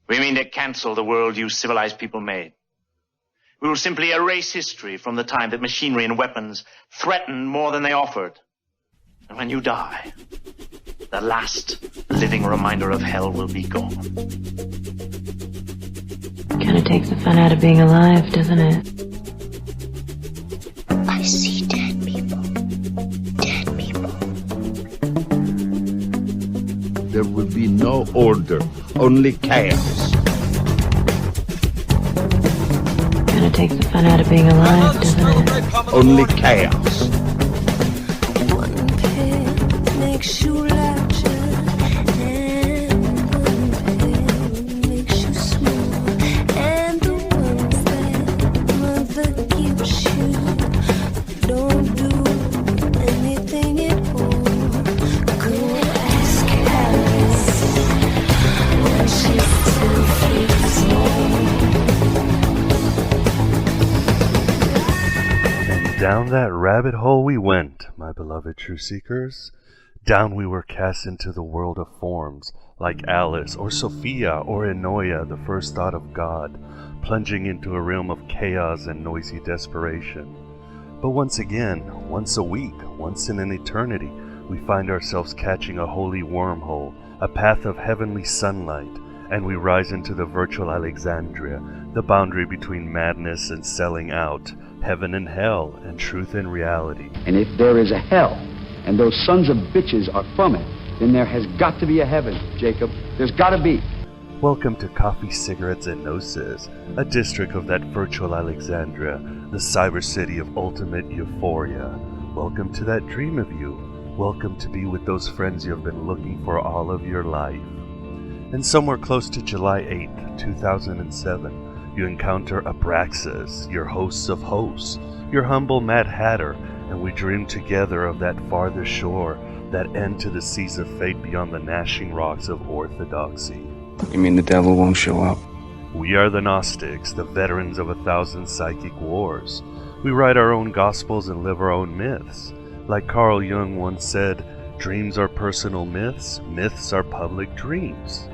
We mean to cancel the world you civilized people made. We will simply erase history from the time that machinery and weapons threatened more than they offered. And when you die, the last living reminder of hell will be gone. Kind of takes the fun out of being alive, doesn't it? I see dead people. Dead people. There will be no order, only chaos. Kind of takes the fun out of being alive, doesn't it? Only chaos. One pill makes you larger, and one pill makes you small, and the ones that mother gives you don't do anything at all. Go ask Alice when she's 2 feet small. Down that rabbit hole we went, my beloved true seekers. Down we were cast into the world of forms, like Alice or Sophia or Enoia, the first thought of God, plunging into a realm of chaos and noisy desperation. But once again, once a week, once in an eternity, we find ourselves catching a holy wormhole, a path of heavenly sunlight, and we rise into the virtual Alexandria, the boundary between madness and selling out, heaven and hell, and truth and reality. And if there is a hell, and those sons of bitches are from it, then there has got to be a heaven, Jacob. There's got to be. Welcome to Coffee, Cigarettes, and Gnosis, a district of that virtual Alexandria, the cyber city of ultimate euphoria. Welcome to that dream of you. Welcome to be with those friends you have been looking for all of your life. And somewhere close to July 8th, 2007, you encounter Abraxas, your hosts of hosts, your humble Mad Hatter, and we dream together of that farther shore, that end to the seas of fate beyond the gnashing rocks of orthodoxy. You mean the devil won't show up? We are the Gnostics, the veterans of 1,000 psychic wars. We write our own gospels and live our own myths. Like Carl Jung once said, dreams are personal myths, myths are public dreams.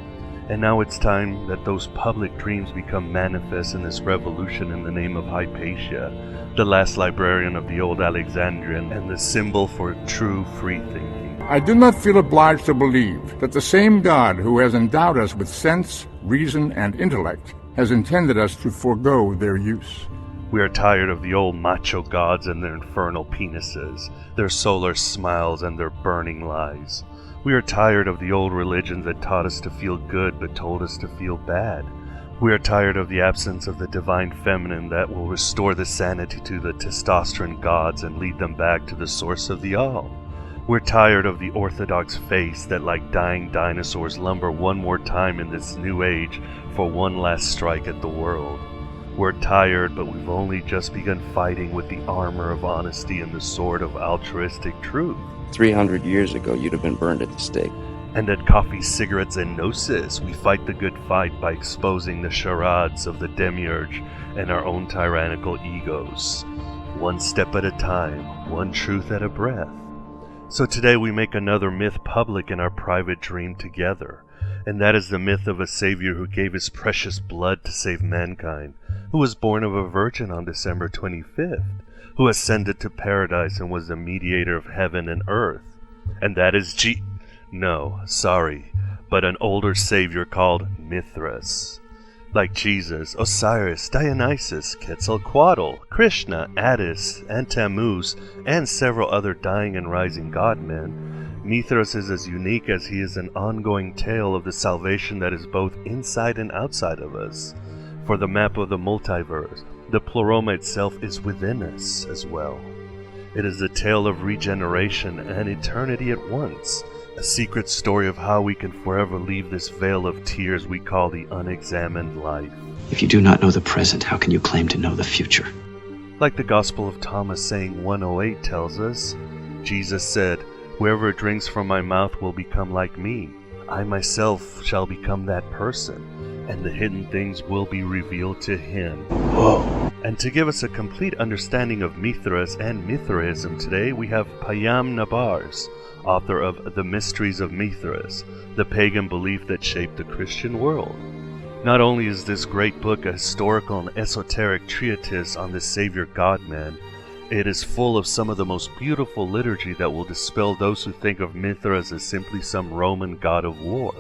And now it's time that those public dreams become manifest in this revolution in the name of Hypatia, the last librarian of the old Alexandria and the symbol for true free thinking. I do not feel obliged to believe that the same God who has endowed us with sense, reason, and intellect has intended us to forego their use. We are tired of the old macho gods and their infernal penises, their solar smiles and their burning lies. We are tired of the old religions that taught us to feel good but told us to feel bad. We are tired of the absence of the divine feminine that will restore the sanity to the testosterone gods and lead them back to the source of the all. We're tired of the orthodox faiths that like dying dinosaurs lumber one more time in this new age for one last strike at the world. We're tired, but we've only just begun fighting with the armor of honesty and the sword of altruistic truth. 300 years ago, you'd have been burned at the stake. And at Coffee, Cigarettes, and Gnosis, we fight the good fight by exposing the charades of the demiurge and our own tyrannical egos. One step at a time, one truth at a breath. So today we make another myth public in our private dream together. And that is the myth of a Savior who gave his precious blood to save mankind, who was born of a virgin on December 25th, who ascended to paradise and was the mediator of heaven and earth. And that is but an older savior called Mithras. Like Jesus, Osiris, Dionysus, Quetzalcoatl, Krishna, Attis, and Tammuz, and several other dying and rising god-men, Mithras is as unique as he is an ongoing tale of the salvation that is both inside and outside of us. For the map of the multiverse, the pleroma itself is within us as well. It is a tale of regeneration and eternity at once, a secret story of how we can forever leave this veil of tears we call the unexamined life. If you do not know the present, how can you claim to know the future? Like the Gospel of Thomas saying 108 tells us, Jesus said, "Whoever drinks from my mouth will become like me. I myself shall become that person, and the hidden things will be revealed to him." Whoa. And to give us a complete understanding of Mithras and Mithraism today, we have Payam Nabarz, author of The Mysteries of Mithras, the pagan belief that shaped the Christian world. Not only is this great book a historical and esoteric treatise on the Savior God-man, it is full of some of the most beautiful liturgy that will dispel those who think of Mithras as simply some Roman god of war.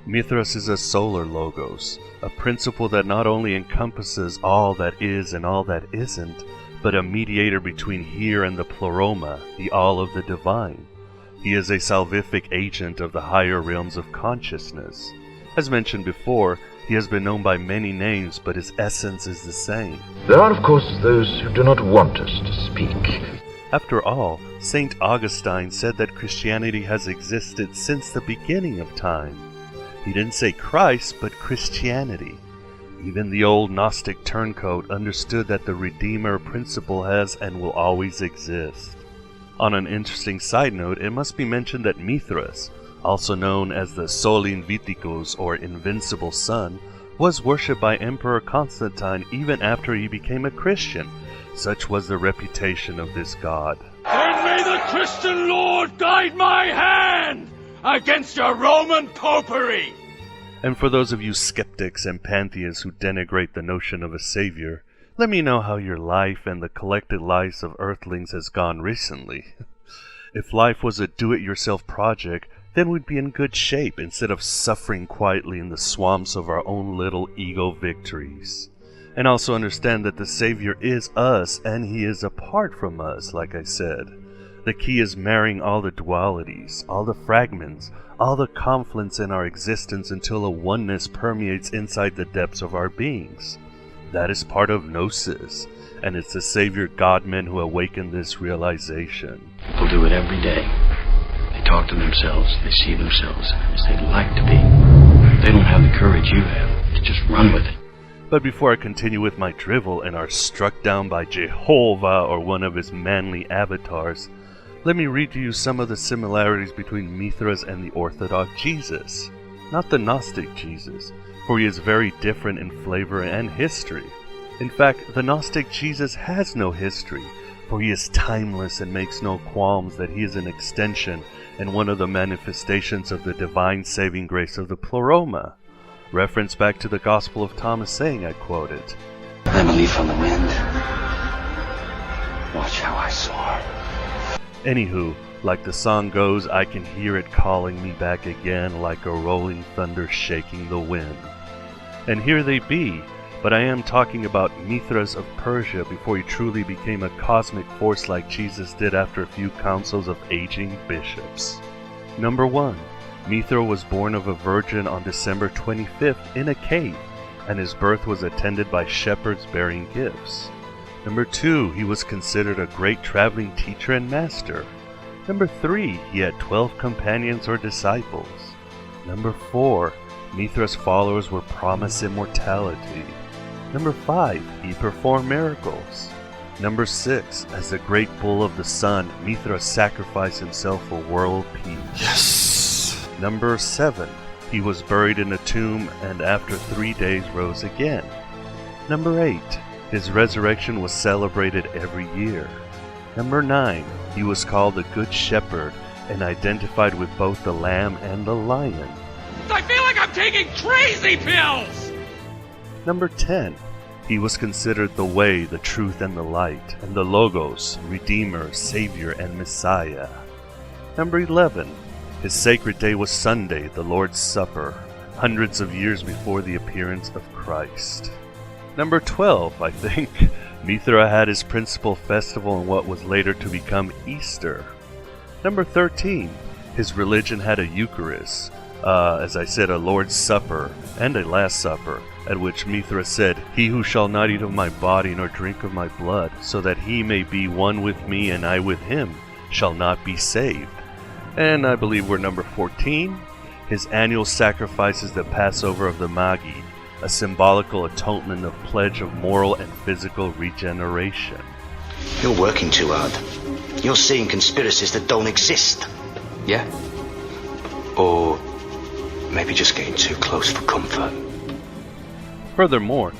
Mithras is a solar logos, a principle that not only encompasses all that is and all that isn't, but a mediator between here and the pleroma, the all of the divine. He is a salvific agent of the higher realms of consciousness. As mentioned before, he has been known by many names, but his essence is the same. There are, of course, those who do not want us to speak. After all, St. Augustine said that Christianity has existed since the beginning of time. He didn't say Christ, but Christianity. Even the old Gnostic turncoat understood that the Redeemer principle has and will always exist. On an interesting side note, it must be mentioned that Mithras, also known as the Sol Invictus or Invincible Sun, was worshipped by Emperor Constantine even after he became a Christian. Such was the reputation of this god. And may the Christian Lord guide my hand against your Roman popery! And for those of you skeptics and pantheists who denigrate the notion of a savior, let me know how your life and the collected lives of earthlings has gone recently. If life was a do-it-yourself project, then we'd be in good shape instead of suffering quietly in the swamps of our own little ego victories. And also understand that the Savior is us and He is apart from us, like I said. The key is marrying all the dualities, all the fragments, all the conflicts in our existence until a oneness permeates inside the depths of our beings. That is part of Gnosis, and it's the Savior God-men who awaken this realization. People do it every day. They talk to themselves, they see themselves as they'd like to be. They don't have the courage you have to just run with it. But before I continue with my drivel and are struck down by Jehovah or one of his manly avatars, let me read to you some of the similarities between Mithras and the Orthodox Jesus. Not the Gnostic Jesus, for he is very different in flavor and history. In fact, the Gnostic Jesus has no history, for he is timeless and makes no qualms that he is an extension and one of the manifestations of the divine saving grace of the pleroma. Reference back to the Gospel of Thomas saying I quoted, I'm a leaf on the wind. Watch how I soar. Anywho, like the song goes, I can hear it calling me back again like a rolling thunder shaking the wind. And here they be, but I am talking about Mithras of Persia before he truly became a cosmic force like Jesus did after a few councils of aging bishops. Number 1. Mithra was born of a virgin on December 25th in a cave, and his birth was attended by shepherds bearing gifts. Number 2, he was considered a great traveling teacher and master. Number 3, he had 12 companions or disciples. Number 4, Mithra's followers were promised immortality. Number 5, he performed miracles. Number 6, as the great bull of the sun, Mithra sacrificed himself for world peace. Yes! Number 7, he was buried in a tomb and after 3 days rose again. Number 8, his resurrection was celebrated every year. Number 9, he was called the Good Shepherd and identified with both the lamb and the lion. I feel like I'm taking crazy pills! Number 10, he was considered the way, the truth, and the light, and the Logos, Redeemer, Savior, and Messiah. Number 11, his sacred day was Sunday, the Lord's Supper, hundreds of years before the appearance of Christ. Number 12, I think, Mithra had his principal festival in what was later to become Easter. Number 13, his religion had a Eucharist, as I said, a Lord's Supper and a Last Supper, at which Mithra said, "He who shall not eat of my body nor drink of my blood, so that he may be one with me and I with him, shall not be saved." And I believe we're number 14, his annual sacrifice is the Passover of the Magi, a symbolical atonement of pledge of moral and physical regeneration. You're working too hard. You're seeing conspiracies that don't exist. Yeah? Or maybe just getting too close for comfort. Furthermore,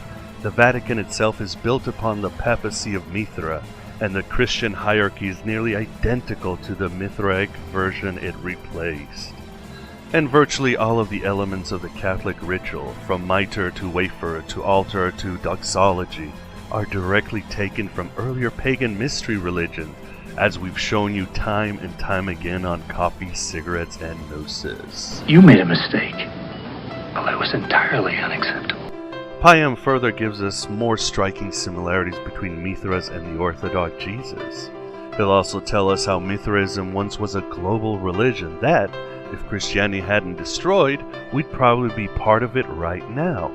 the Vatican itself is built upon the papacy of Mithra, and the Christian hierarchy is nearly identical to the Mithraic version it replaced. And virtually all of the elements of the Catholic ritual, from mitre to wafer to altar to doxology, are directly taken from earlier pagan mystery religion, as we've shown you time and time again on Coffee, Cigarettes, and Gnosis. You made a mistake. Well, it was entirely unacceptable. Payam further gives us more striking similarities between Mithras and the Orthodox Jesus. He'll also tell us how Mithraism once was a global religion that, if Christianity hadn't destroyed, we'd probably be part of it right now.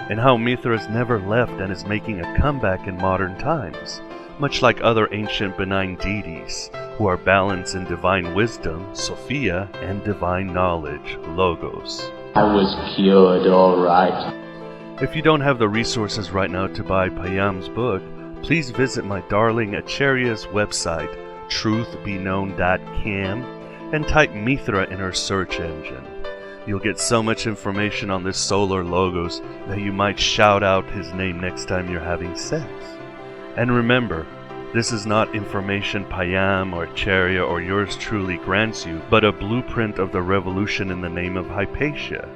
And how Mithras never left and is making a comeback in modern times, much like other ancient benign deities, who are balanced in divine wisdom, Sophia, and divine knowledge, Logos. I was cured, all right. If you don't have the resources right now to buy Payam's book, please visit my darling Acharya's website, truthbeknown.com, and type Mithra in her search engine. You'll get so much information on this solar Logos that you might shout out his name next time you're having sex. And remember, this is not information Payam or Acharya or yours truly grants you, but a blueprint of the revolution in the name of Hypatia.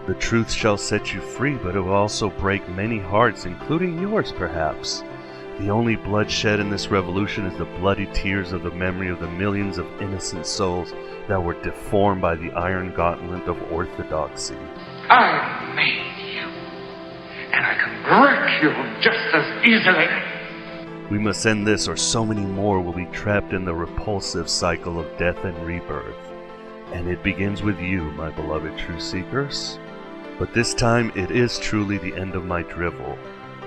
The truth shall set you free, but it will also break many hearts, including yours perhaps. The only bloodshed in this revolution is the bloody tears of the memory of the millions of innocent souls that were deformed by the iron gauntlet of orthodoxy. I made you, and I can break you just as easily. We must end this, or so many more will be trapped in the repulsive cycle of death and rebirth. And it begins with you, my beloved truth seekers. But this time it is truly the end of my drivel.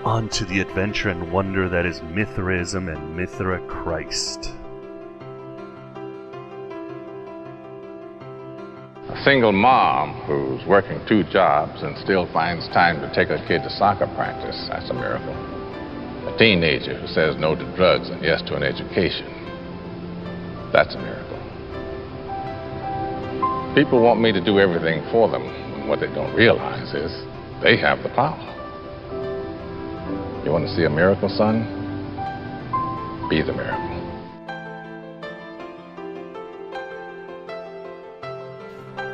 On to the adventure and wonder that is Mithraism and Mithra Christ. A single mom who's working 2 jobs and still finds time to take her kid to soccer practice, that's a miracle. A teenager who says no to drugs and yes to an education, that's a miracle. People want me to do everything for them, and what they don't realize is they have the power. You want to see a miracle, son? Be the miracle.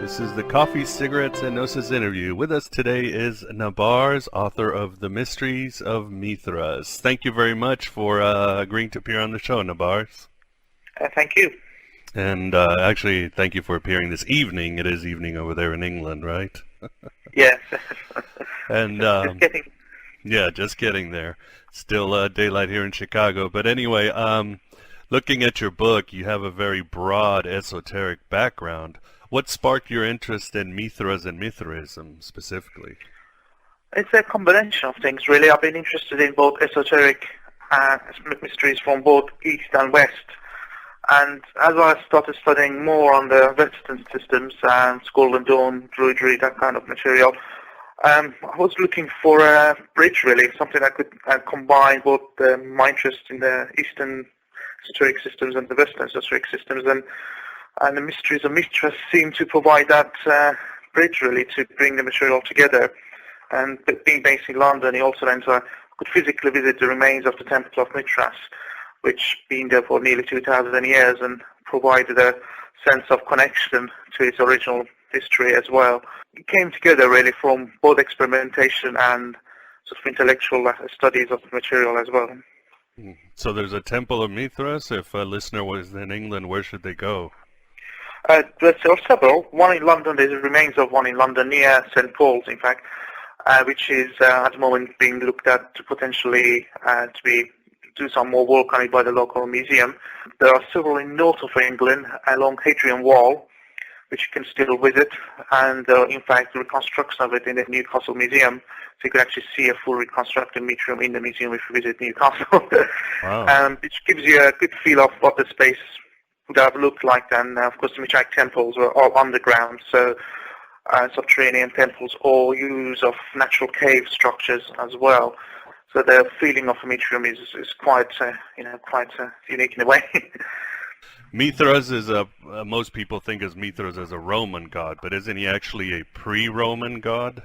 This is the Coffee, Cigarettes, and Gnosis interview. With us today is Nabarz, author of The Mysteries of Mithras. Thank you very much for agreeing to appear on the show, Nabarz. Thank you. And actually, thank you for appearing this evening. It is evening over there in England, right? Yes. And just getting there. Still daylight here in Chicago. But anyway, looking at your book, you have a very broad esoteric background. What sparked your interest in Mithras and Mithraism specifically? It's a combination of things, really. I've been interested in both esoteric mysteries from both East and West. And as I started studying more on the Western systems and Golden Dawn, Druidry, that kind of material, I was looking for a bridge, really, something that could combine both my interest in the Eastern esoteric systems and the Western esoteric systems, and the mysteries of Mithras seem to provide that bridge, really, to bring the material together. And being based in London, he also then could physically visit the remains of the Temple of Mithras, which been there for nearly 2,000 years, and provided a sense of connection to its original history as well. It came together really from both experimentation and sort of intellectual studies of the material as well. So there's a Temple of Mithras. If a listener was in England, where should they go? There are several. One in London, there's remains of one in London near St. Paul's, in fact, which is at the moment being looked at to potentially do some more work on it by the local museum. There are several in north of England along Hadrian Wall, which you can still visit, and in fact the reconstruction of it in the Newcastle Museum, so you can actually see a full reconstructed Mithraism in the museum if you visit Newcastle. Wow. Which gives you a good feel of what the space would have looked like. And of course the Mithraic temples were all underground, so subterranean temples or use of natural cave structures as well. So the feeling of Mithraism is quite unique in a way. Mithras is most people think of Mithras as a Roman god, but isn't he actually a pre-Roman god?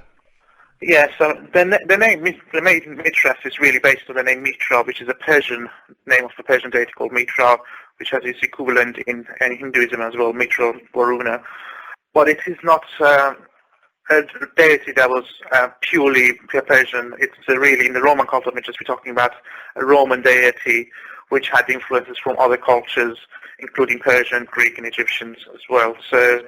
Yeah, so the name Mithras is really based on the name Mithra, which is a Persian name of the Persian deity called Mithra, which has its equivalent in Hinduism as well, Mithra Varuna. but it is not a deity that was purely Persian. It's really, in the Roman cult of Mithras, we're talking about a Roman deity which had influences from other cultures, including Persian, Greek, and Egyptians as well. So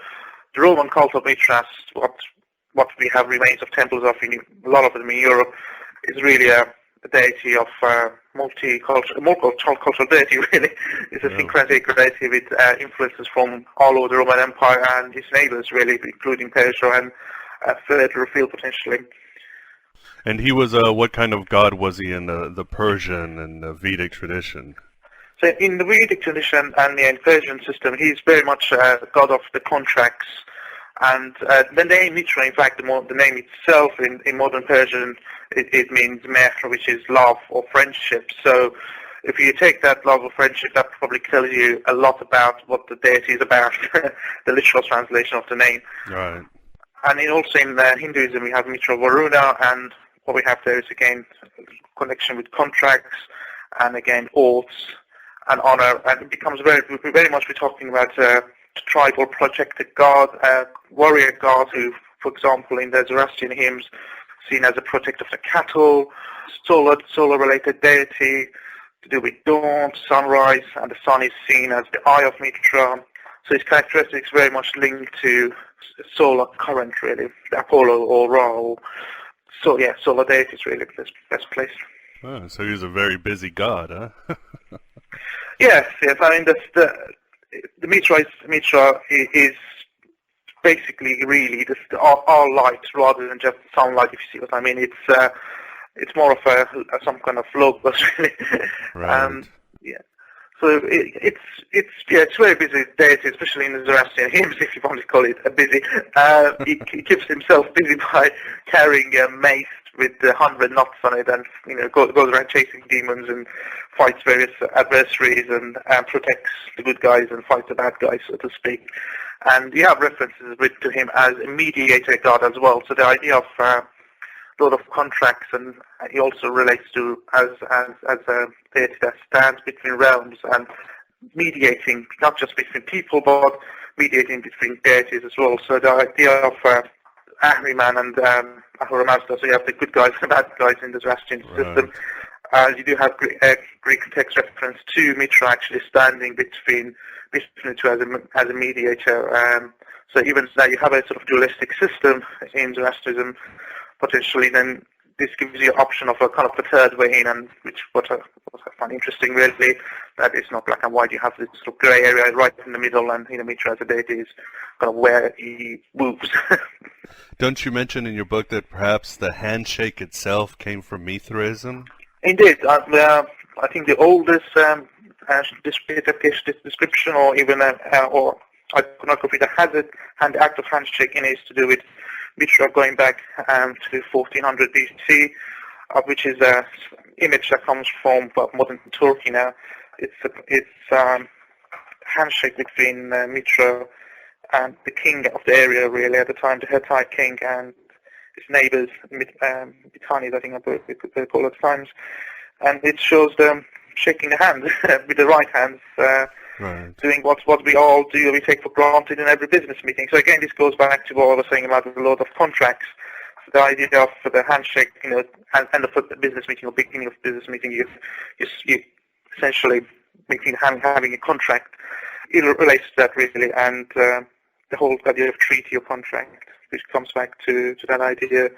the Roman cult of Mithras, what we have remains of temples of in a lot of them in Europe, is really a deity of multicultural deity, really. It's a syncretic deity with influences from all over the Roman Empire and its neighbors, really, including Persia and further afield potentially. And he was, what kind of god was he in the Persian and the Vedic tradition? So in the Vedic tradition and the Persian system, he's very much a god of the contracts. And the name Mithra, in fact, the name itself in modern Persian, it means mehr, which is love or friendship. So if you take that love or friendship, that probably tells you a lot about what the deity is about, the literal translation of the name. Right. And also in Hinduism, we have Mitra Varuna, and what we have there is, again, connection with contracts, and again, oaths and honor. And it becomes very much, we're talking about tribal protected god, warrior god who, for example, in the Zoroastrian hymns, seen as a protector of the cattle, solar-related deity, to do with dawn, sunrise, and the sun is seen as the eye of Mithra. So his characteristics very much linked to solar current, really, Apollo or Ra. So yeah, solar deity is really the best place. Oh, so he's a very busy god, huh? Yes. I mean, the Mithra is basically really all light rather than just sunlight, if you see what I mean. It's more of some kind of logos, really. Right. Yeah. So it's very busy deity, especially in the Zoroastrian hymns, if you want to call it a busy. He keeps himself busy by carrying a mace with 100 knots on it, and goes around chasing demons and fights various adversaries and protects the good guys and fights the bad guys, so to speak. And you have references written to him as a mediator god as well. So the idea of Lord of contracts, and he also relates to as a deity that stands between realms and mediating, not just between people, but mediating between deities as well. So the idea of Ahriman and Ahura Mazda, so you have the good guys and bad guys in the Zoroastrian system. You do have Greek text reference to Mithra actually standing between the two as a mediator. So even though you have a sort of dualistic system in Zoroastrianism, potentially, then this gives you an option of a kind of a third way in, and what I find interesting, really, that it's not black and white. You have this sort of grey area right in the middle, and Mithra as a deity is kind of where he moves. Don't you mention in your book that perhaps the handshake itself came from Mithraism? Indeed. I think the oldest description, or even or iconography that has it, and the act of handshaking is to do with Mithra going back to 1400 BC, which is an image that comes from modern Turkey now. It's handshake between Mithra and the king of the area, really, at the time, the Hittite king, and his neighbors, Mitanis, I think they call it at times. And it shows them shaking the hand with the right hands, doing what we all do, we take for granted in every business meeting. So again, this goes back to what I was saying about the Lord of contracts. So the idea of the handshake, and the business meeting or beginning of business meeting, you essentially having a contract. It relates to that, really, and the whole idea of treaty or contract, which comes back to that idea.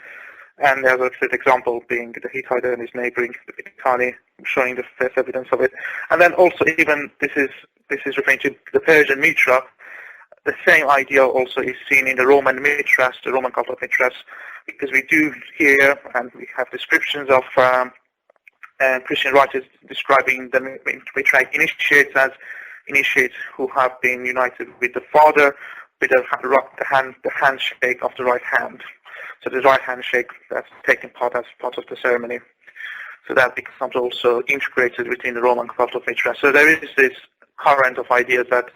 And there's a third example being the Hittite and his neighboring, the Mitanni, showing the first evidence of it. And then also, even this is referring to the Persian Mithra. The same idea also is seen in the Roman Mithras, the Roman cult of Mithras, because we do hear and we have descriptions of Christian writers describing the Mithraic initiates as initiates who have been united with the Father, with the handshake of the right hand. So the right handshake that's taken part as part of the ceremony. So that becomes also integrated within the Roman cult of Mithras. So there is this current of ideas that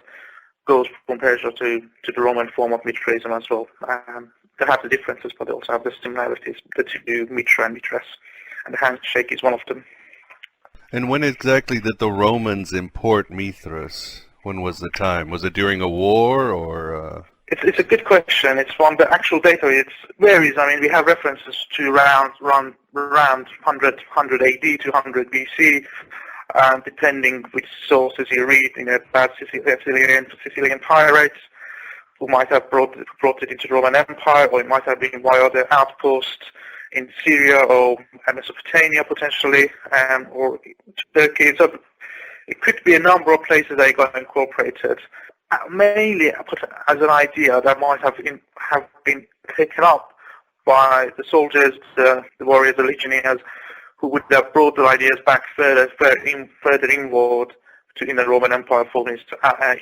goes from Persia to the Roman form of Mithraism as well. They have the differences, but they also have the similarities, the two Mithra and Mithras. And the handshake is one of them. And when exactly did the Romans import Mithras? When was the time? Was it during a war, or...? It's a good question. It's one, the actual data, it varies. I mean, we have references to around 100 AD to 100 BC, depending which sources you read, about Sicilian pirates, who might have brought it into the Roman Empire, or it might have been via other outposts in Syria or Mesopotamia potentially, or Turkey. So it could be a number of places they got incorporated. Mainly as an idea that might have been taken up by the soldiers, the warriors, the legionnaires, who would have brought the ideas back further inward to in the Roman Empire from its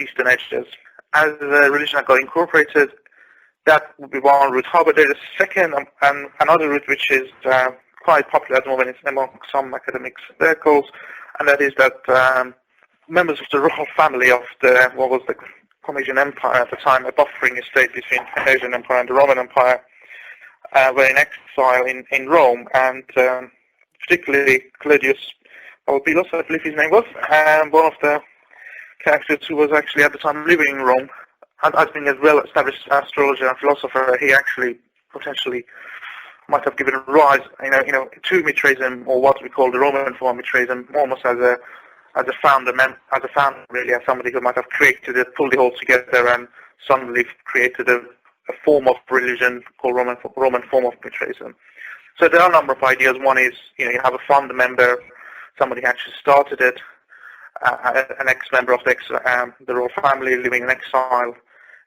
eastern edges. As the religion got incorporated, that would be one route. However, there is a second and another route which is quite popular at the moment among some academic circles, and that is that members of the royal family of what was the Comitian Empire at the time, a buffering state between the Persian Empire and the Roman Empire, were in exile in Rome, and particularly Claudius Albilos, I believe his name was, one of the characters who was actually at the time living in Rome, and as being a well-established astrologer and philosopher, he actually potentially might have given rise, to Mithraism, or what we call the Roman form of Mithraism, almost as a founder, really, as somebody who might have created it, pulled it all together, and suddenly created a form of religion called Roman form of Mithraism. So there are a number of ideas. One is, you have a founder member, somebody who actually started it, an ex-member of the royal family living in exile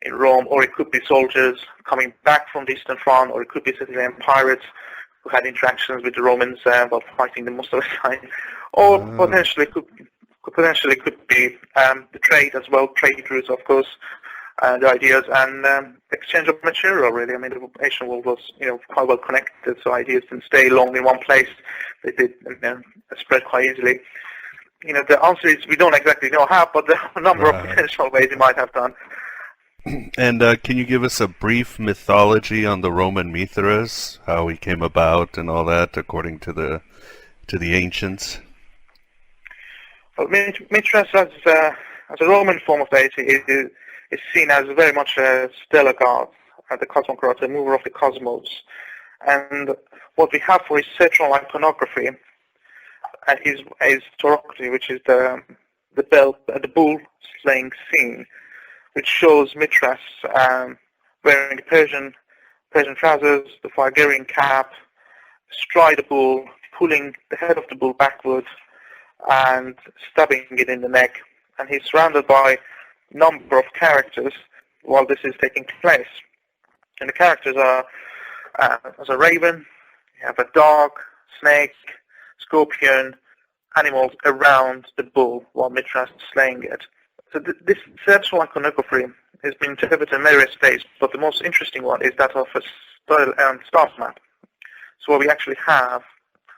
in Rome, or it could be soldiers coming back from the Eastern Front, or it could be Sicilian pirates who had interactions with the Romans while fighting them most of the time, or potentially could be the trade as well, trade routes, of course, the ideas, and exchange of material, really. I mean, the ancient world was, quite well connected, so ideas didn't stay long in one place. They did spread quite easily. The answer is we don't exactly know how, but there are a number of potential ways it might have done. And can you give us a brief mythology on the Roman Mithras, how he came about and all that, according to the ancients? Well, Mithras as a Roman form of deity is seen as very much a stellar god, the cosmocrat, the mover of the cosmos. And what we have for his central iconography is Torocracy, which is the bull slaying scene, which shows Mithras wearing Persian trousers, the Phrygian cap, astride the bull, pulling the head of the bull backwards, and stabbing it in the neck. And he's surrounded by a number of characters while this is taking place. And the characters are as a raven, you have a dog, snake, scorpion, animals around the bull while Mithras is slaying it. So this central iconography has been interpreted in various ways, but the most interesting one is that of a star map. So what we actually have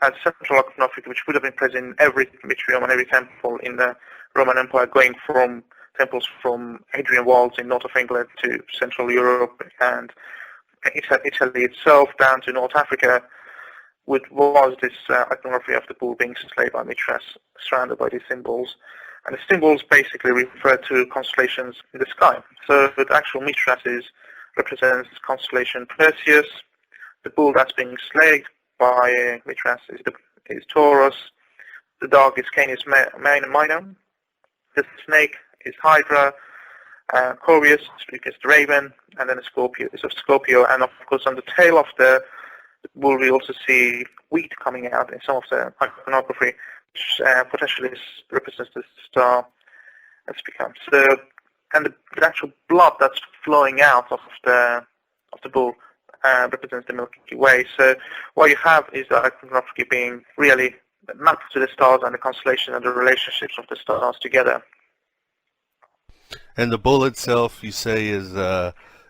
as central iconography, which would have been present in every Mithraeum and every temple in the Roman Empire, going from temples from Hadrian Walls in north of England to Central Europe and Italy itself down to North Africa, was this iconography of the bull being slayed by Mithras, surrounded by these symbols. And the symbols basically refer to constellations in the sky. So the actual Mithras represents constellation Perseus. The bull that's being slayed by Mithras is Taurus. The dog is Canis Minor. The snake is Hydra. Corvius is the raven, and then Scorpio is of Scorpio. And of course, on the tail of the bull, we also see wheat coming out in some of the iconography, which potentially represents the star that's become. So, and the actual blood that's flowing out of the bull represents the Milky Way. So what you have is the iconography being really mapped to the stars and the constellation and the relationships of the stars together. And the bull itself, you say, is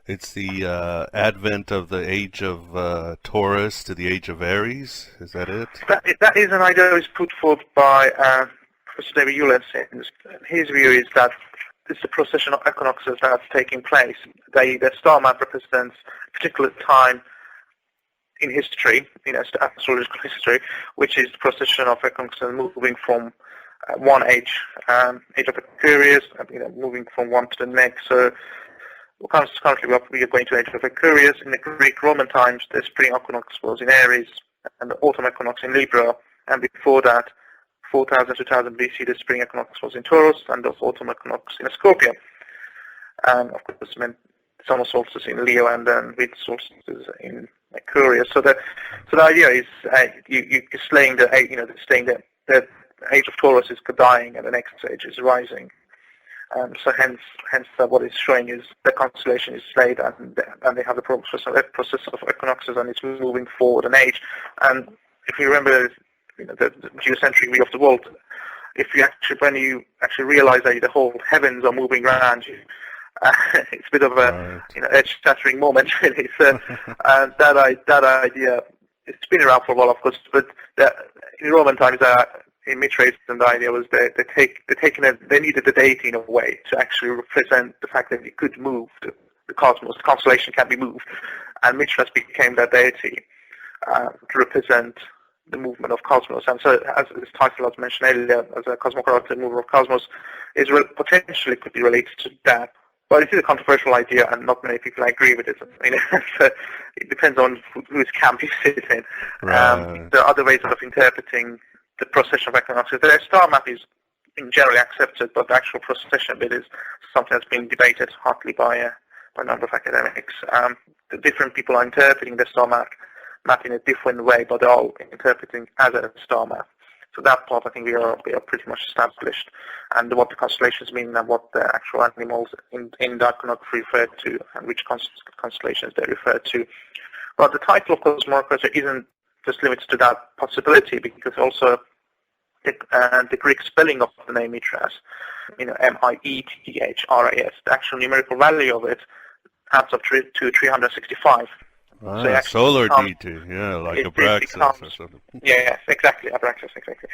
it's the advent of the age of Taurus to the age of Aries. Is that it? That is an idea that is put forth by Professor David Hewlett. His view is that it's the procession of equinoxes that's taking place. The star map represents a particular time in history, astrological history, which is the procession of equinoxes moving from one age of Aquarius, moving from one to the next. So Currently we are going to age of Aquarius. In the Greek Roman times, the spring equinox was in Aries and the autumn equinox in Libra, and before that, 4000 2000 BC, the spring equinox was in Taurus and the autumn equinox in Scorpio. And of course, summer solstice in Leo and then winter solstice in Aquarius. So the idea is you're slaying the age of Taurus is dying and the next age is rising. So hence what it's showing is the constellation is slayed and they have the process of equinoxes and it's moving forward in age. And if you remember, the geocentric view of the world, when you actually realize that the whole heavens are moving around you, it's a bit of a earth-shattering moment, really. So that idea, it's been around for a while, of course, but in Roman times, in Mithraism, the idea was they needed the deity in a way to actually represent the fact that it could move the cosmos. The constellation can be moved, and Mithras became that deity to represent the movement of cosmos. And so, as this title was mentioned earlier, as a cosmocrator, mover of cosmos, potentially could be related to that. But it is a controversial idea, and not many people agree with it. So it depends on whose camp you sit in. Right. There are other ways of interpreting the procession of equinoxes. The star map is generally accepted, but the actual procession bit is something that's been debated hotly by a number of academics. The different people are interpreting the star map in a different way, but they're all interpreting as a star map. So that part, I think we are pretty much established, and what the constellations mean and what the actual animals in the iconography refer to, and which constellations they refer to. But the title of cosmocrator isn't just limited to that possibility, because also the Greek spelling of the name Mithras, Mithras, the actual numerical value of it adds up to 365. So solar deity, like Abraxas or something. Yeah, exactly, Abraxas, exactly.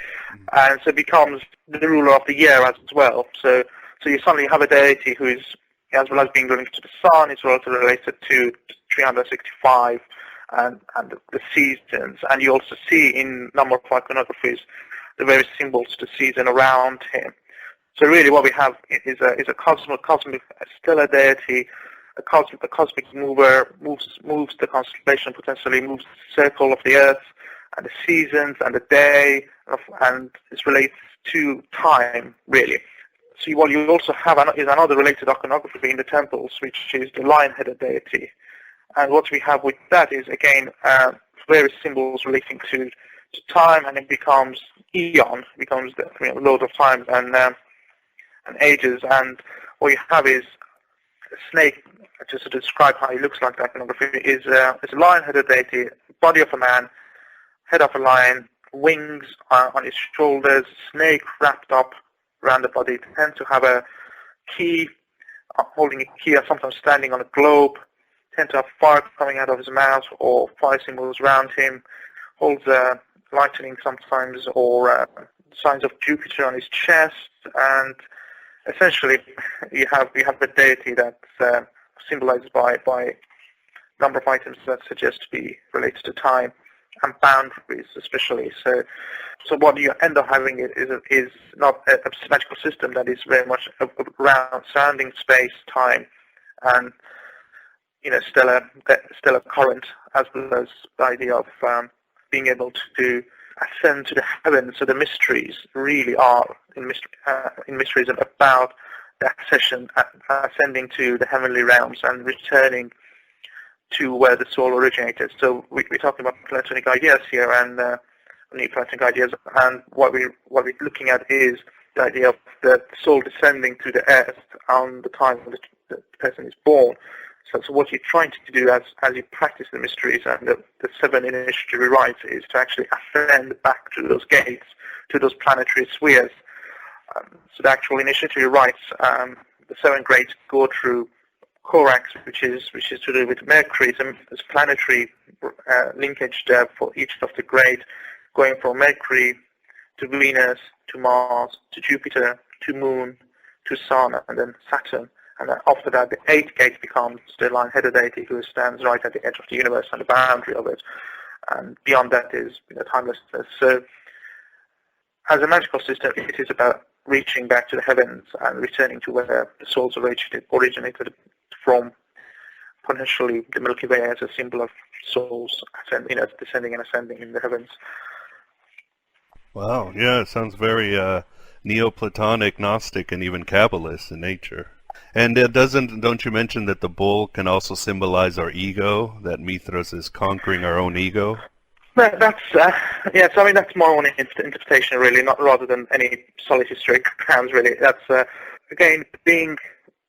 And so it becomes the ruler of the year as well. So you suddenly have a deity who is, as well as being related to the sun, is also related to 365 and the seasons. And you also see in a number of iconographies the various symbols to the season around him. So really what we have is a cosmic stellar deity. A cosmic mover moves the constellation, potentially moves the circle of the Earth, and the seasons, and the day, and it relates to time, really. So what you also have is another related iconography in the temples, which is the lion-headed deity. And what we have with that is, again, various symbols relating to time, and it becomes eon, becomes the load of time and ages. And what you have is a snake. Just to describe how he looks like, the iconography is a lion-headed deity, body of a man, head of a lion, wings on his shoulders, snake wrapped up around the body, tends to have a key, holding a key, or sometimes standing on a globe, tends to have fire coming out of his mouth or fire symbols around him, holds lightning sometimes, or signs of Jupiter on his chest, and essentially you have a deity that's symbolized by a number of items that suggest to be related to time and boundaries, especially. So what you end up having is not a magical system that is very much around surrounding space, time, and stellar current, as well as the idea of being able to ascend to the heavens. So the mysteries really are in Mithraism about the ascending to the heavenly realms and returning to where the soul originated. So we're talking about Platonic ideas here, and Neoplatonic ideas, and what we're looking at is the idea of the soul descending to the earth on the time when the person is born. So what you're trying to do as you practice the mysteries and the 7 initiatory rites is to actually ascend back to those gates, to those planetary spheres. So the actual initiatory rites, the 7 grades go through Corax, which is to do with Mercury. So there's planetary linkage there for each of the grades, going from Mercury to Venus, to Mars, to Jupiter, to Moon, to Sun, and then Saturn. And then after that, the 8th gate becomes the lion-headed deity who stands right at the edge of the universe and the boundary of it. And beyond that is timelessness. So as a magical system, it is about reaching back to the heavens and returning to where the souls originated from potentially the Milky Way as a symbol of souls, descending and ascending in the heavens. Wow, yeah, it sounds very Neoplatonic, Gnostic, and even Kabbalist in nature. And don't you mention that the bull can also symbolize our ego, that Mithras is conquering our own ego? That's that's my own interpretation, really, not rather than any solid historic grounds, really. That's again being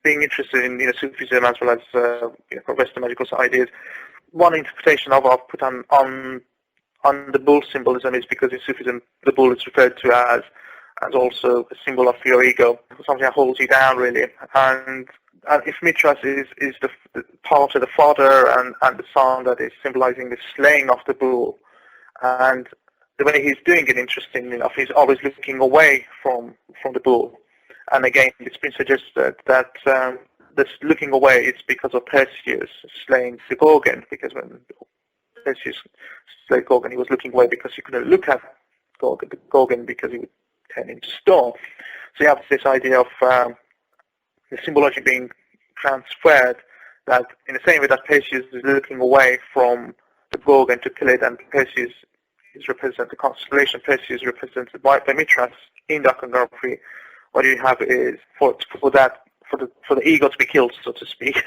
interested in Sufism as well as Western magical ideas. One interpretation I've put on the bull symbolism is because in Sufism the bull is referred to as also a symbol of your ego, something that holds you down, really. And if Mithras is the part of the father and the son that is symbolizing the slaying of the bull, and the way he's doing it, interestingly enough, he's always looking away from the bull. And again, it's been suggested that this looking away is because of Perseus slaying the Gorgon, because when Perseus slayed Gorgon, he was looking away because he couldn't look at Gorgon because he would turn into stone. So you have this idea of the symbology being transferred, that in the same way that Perseus is looking away from the Gorgon to kill it, and Perseus is represented, the constellation Perseus is represented by Mithras in the iconography. What you have is for the ego to be killed, so to speak,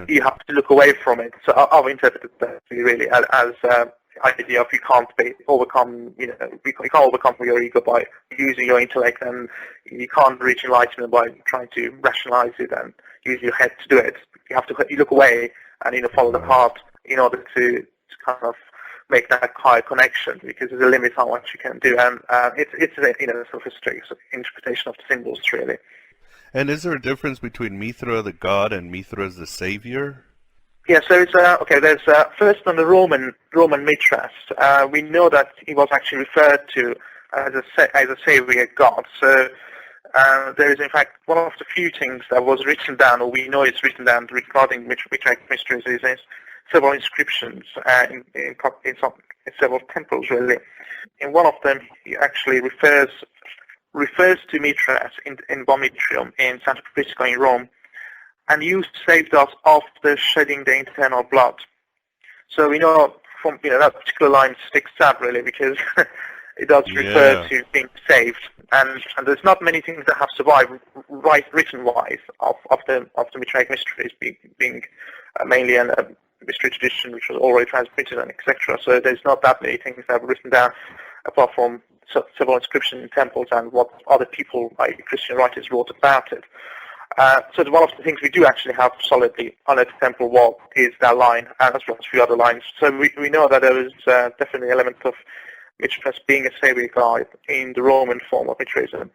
you have to look away from it. So I've interpreted that really as idea of you can't overcome your ego by using your intellect, and you can't reach enlightenment by trying to rationalize it and use your head to do it. You look away and follow the heart in order to kind of make that higher connection, because there's a limit on what you can do, and it's a sophisticated interpretation of the symbols, really. And is there a difference between Mithra the god and Mithras the savior? Yeah, so there's first on the Roman Mithras, we know that he was actually referred to as a savior god. So there is in fact one of the few things that was written down, or we know it's written down regarding Mithraic mysteries, is several inscriptions in several temples, really. In one of them, he actually refers to Mithras in Vomitrium in Santa Prisca in Rome, and you saved us after shedding the internal blood. So we know from that particular line sticks out, really, because it does refer to being saved, and there's not many things that have survived written-wise of the Mithraic mysteries, being mainly a mystery tradition which was already transmitted and etc. So there's not that many things that have written down, apart from several inscriptions in temples and what other people, like Christian writers, wrote about it. So one of the things we do actually have solidly on a temple wall is that line, as well as a few other lines. So we know that there is definitely an element of Mithras being a savior god in the Roman form of Mithraism.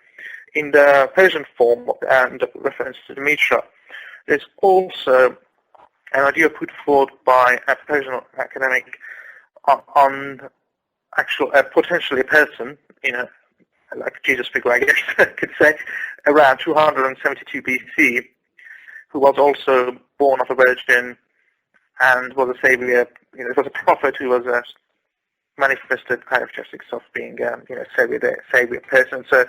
In the Persian form, and the reference to the Mithra, there's also an idea put forward by a Persian academic on potentially a person, like Jesus figure, I guess I could say, around 272 BC, who was also born of a virgin and was a savior. It was a prophet who was manifested characteristics of being a savior person. So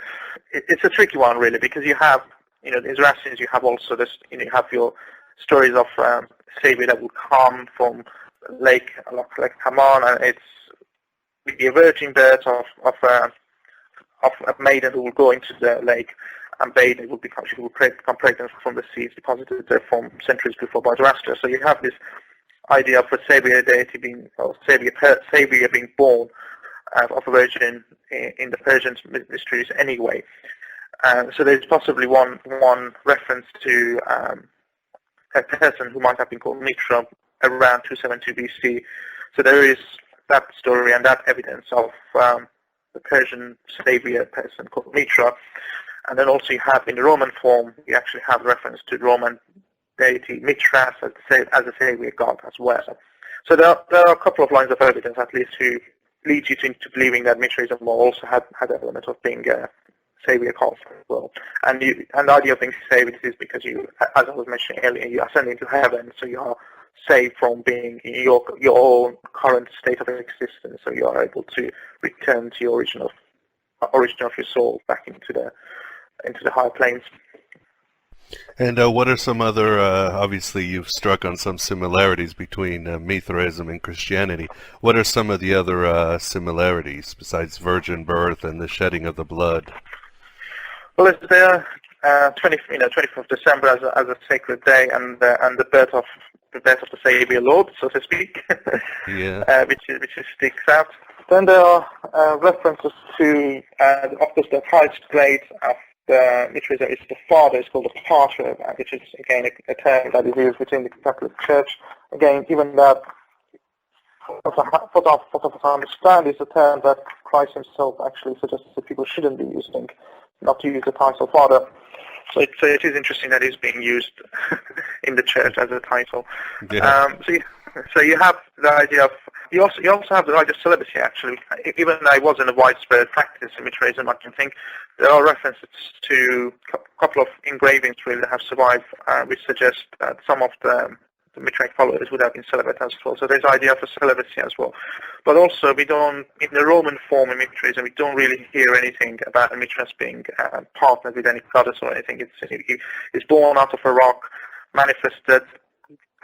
it's a tricky one, really, because you have, in Zoroastrians, you have also this, you have your stories of savior that would come from Lake Haman, and it's a virgin birth of a maiden who will go into the lake and bathe. She will become pregnant from the seeds deposited there from centuries before by Zoroaster. So you have this idea of a savior deity savior being born of a virgin in the Persian mysteries anyway. So there's possibly one reference to a person who might have been called Mithra around 272 BC. So there is that story and that evidence of the Persian savior person called Mithra. And then also you have in the Roman form, you actually have reference to the Roman deity Mithras as a savior god as well. So there are a couple of lines of evidence at least who lead you into believing that Mithraism also had an element of being a savior cult as well. And the idea of being saved is because you, as I was mentioning earlier, you ascend into heaven, so you are saved from being in your own current state of existence, so you are able to return to your origin of your soul back into the higher planes. And what are some other, obviously you've struck on some similarities between Mithraism and Christianity. What are some of the other similarities besides virgin birth and the shedding of the blood? Well, it's the 24th of December as a sacred day, and the birth of the Savior Lord, so to speak, yeah. which sticks out. Then there are references to, of course, the highest grade of the Mithraism is the Father. It's called the Pater, which is again a term that is used within the Catholic Church. Again, even that, what I understand is a term that Christ himself actually suggests that people shouldn't be using, not to use the title Father. So it is interesting that it's being used in the church as a title. Yeah. So you have the idea of, you also have the idea of celibacy, actually. Even though it wasn't a widespread practice in Mithraism, I can think there are references to a couple of engravings really that have survived, which suggest that some of the Mithraic followers would have been celibate as well. So there's the idea of a celibacy as well. But also, we don't, in the Roman form in Mithraism, we don't really hear anything about a Mithras being partnered with any goddess or anything. It's born out of a rock, manifested,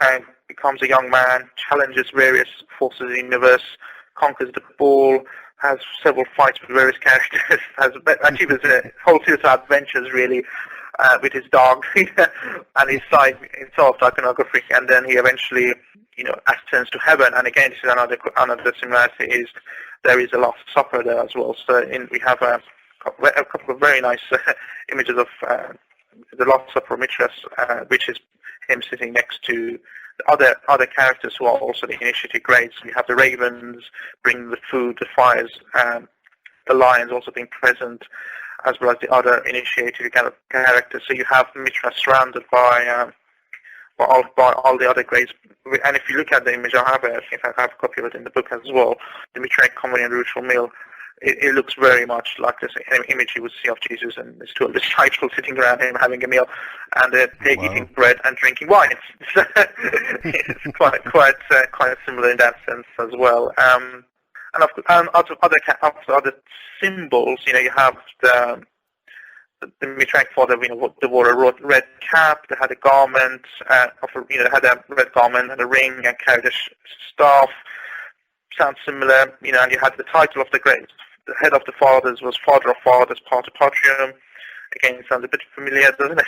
and becomes a young man, challenges various forces in the universe, conquers the ball, has several fights with various characters, achieves a whole series of adventures really with his dog and his side himself, iconography, and then he eventually, ascends to heaven. And again, this is another similarity, is there is a Last Supper there as well. So we have a couple of very nice images of the Last Supper of Mithras, which is him sitting next to the other characters who are also the initiative grades. We have the ravens bringing the food, the fires, the lions also being present, as well as the other initiative kind of characters. So you have Mithras surrounded by all the other grades. And if you look at the image, I have a copy of it in the book as well, the Mithraic comedy and ritual meal. It looks very much like this image you would see of Jesus and his two disciples sitting around him having a meal, and they're eating bread and drinking wine. It's quite similar in that sense as well. And out of other symbols, you have the Mithraic father, they wore a red cap, they had a garment, they had a red garment and a ring, and carried a staff. Sounds similar, and you had the title of the the head of the fathers was Father of Fathers, Pater Patrium. Again, it sounds a bit familiar, doesn't it?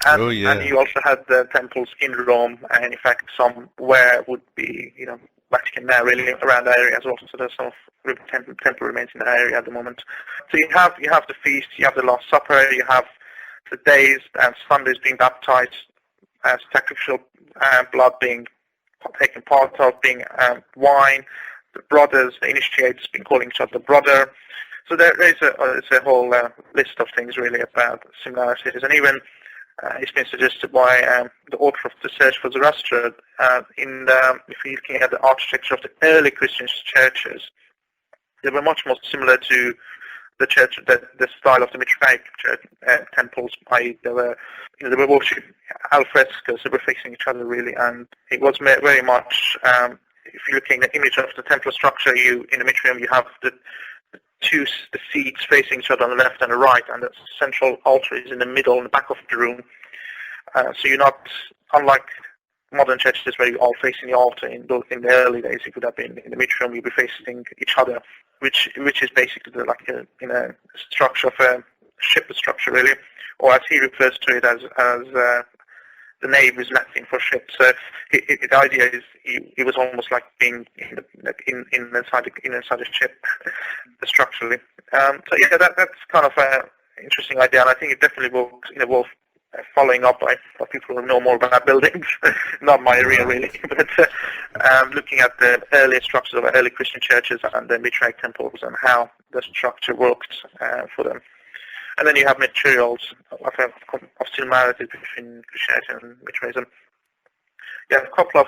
And, and you also had the temples in Rome, and in fact, somewhere would be, Vatican now, really, around the area as well. So there's some of the temple remains in the area at the moment. So you have the feast, you have the Last Supper, you have the days and Sundays being baptized, sacrificial blood being taken part of, being wine. The brothers, the initiates, been calling each other brother. So there is a whole list of things really about similarities, and even it's been suggested by the author of the Search for Zoroaster if you're looking at the architecture of the early Christian churches, they were much more similar to the church, the style of the Mithraic temples. I.e., they were worship al fresco, so we're facing each other really, and it was very much. If you're looking at the image of the temple structure, in the Mithraism you have the seats facing each other on the left and the right, and the central altar is in the middle, in the back of the room. So you're not, unlike modern churches where you're all facing the altar. In the early days, it would have been in the Mithraism, you'd be facing each other, which is basically in a structure of a ship structure really, or as he refers to it as the nave is Latin for ship. So the idea is it was almost like being inside a ship structurally. So yeah, that's kind of an interesting idea, and I think it definitely will involve following up by people who know more about buildings. Not my area really, but looking at the earlier structures of early Christian churches and the Mithraic temples and how the structure worked for them. And then you have materials of similarities between Christianity and Mithraism. You have a couple of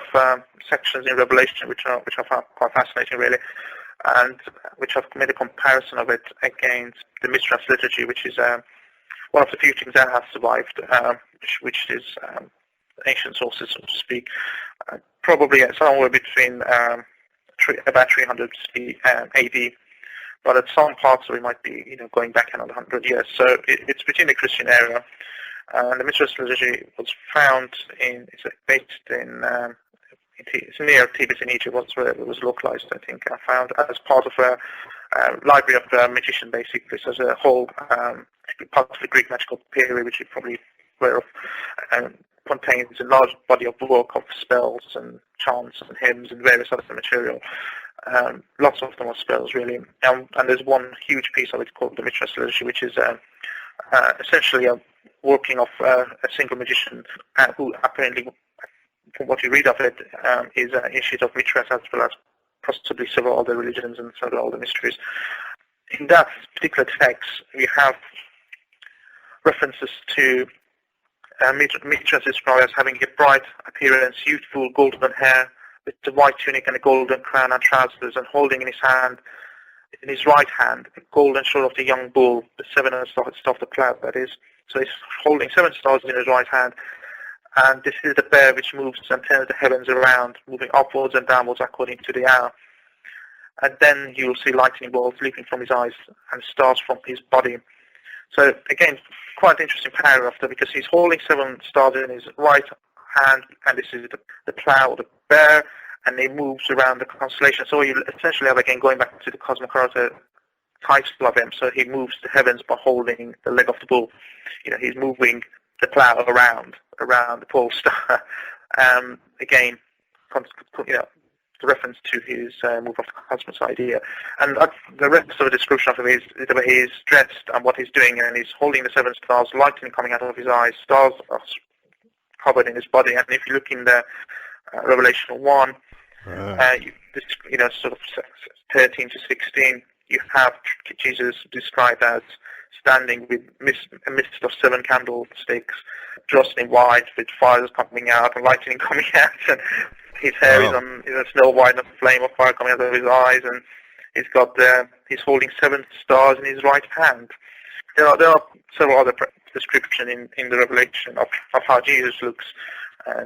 sections in Revelation which I found quite fascinating really, and which I've made a comparison of it against the Mithras liturgy, which is one of the few things that has survived, which is ancient sources, so to speak. Probably somewhere between about 300 AD. But at some parts of it might be, going back another 100 years. So it's between the Christian era, The Mithras liturgy was found it's based in, it's near Tibet in Egypt, where it was localized, I think. I found as part of a library of the magician, basically. So there's a whole part of the Greek magical period, which you're probably aware of, contains a large body of work of spells and chants and hymns and various other material. Lots of them are spells, really. And there's one huge piece of it called the Mithras liturgy, which is essentially a working of a single magician who apparently, from what you read of it, is an initiate of Mithras as well as possibly several other religions and several other mysteries. In that particular text, we have references to Mithras is described as having a bright appearance, youthful golden hair, with a white tunic and a golden crown and trousers, and holding in his right hand, a golden sword of the young bull, the seven stars of the cloud, that is. So he's holding 7 stars in his right hand, and this is the bear which moves and turns the heavens around, moving upwards and downwards according to the hour. And then you will see lightning bolts leaping from his eyes and stars from his body. So again, quite interesting paragraph there, because he's holding 7 stars in his right hand, and this is the plough, the bear, and he moves around the constellation. So you essentially have, again, going back to the cosmology title of him, so he moves the heavens by holding the leg of the bull. He's moving the plough around the pole star. Again, the reference to his move of the cosmos idea. And the rest of the description of him is the way he's dressed and what he's doing, and he's holding the 7 stars, lightning coming out of his eyes, stars are covered in his body. And if you look in the Revelation 1, sort of 13 to 16, you have Jesus described as standing with a mist of 7 candlesticks, dressed in white, with fires coming out and lightning coming out, and his hair is a snow white, and a flame of fire coming out of his eyes, and he's holding 7 stars in his right hand. There are several other descriptions in the Revelation of how Jesus looks,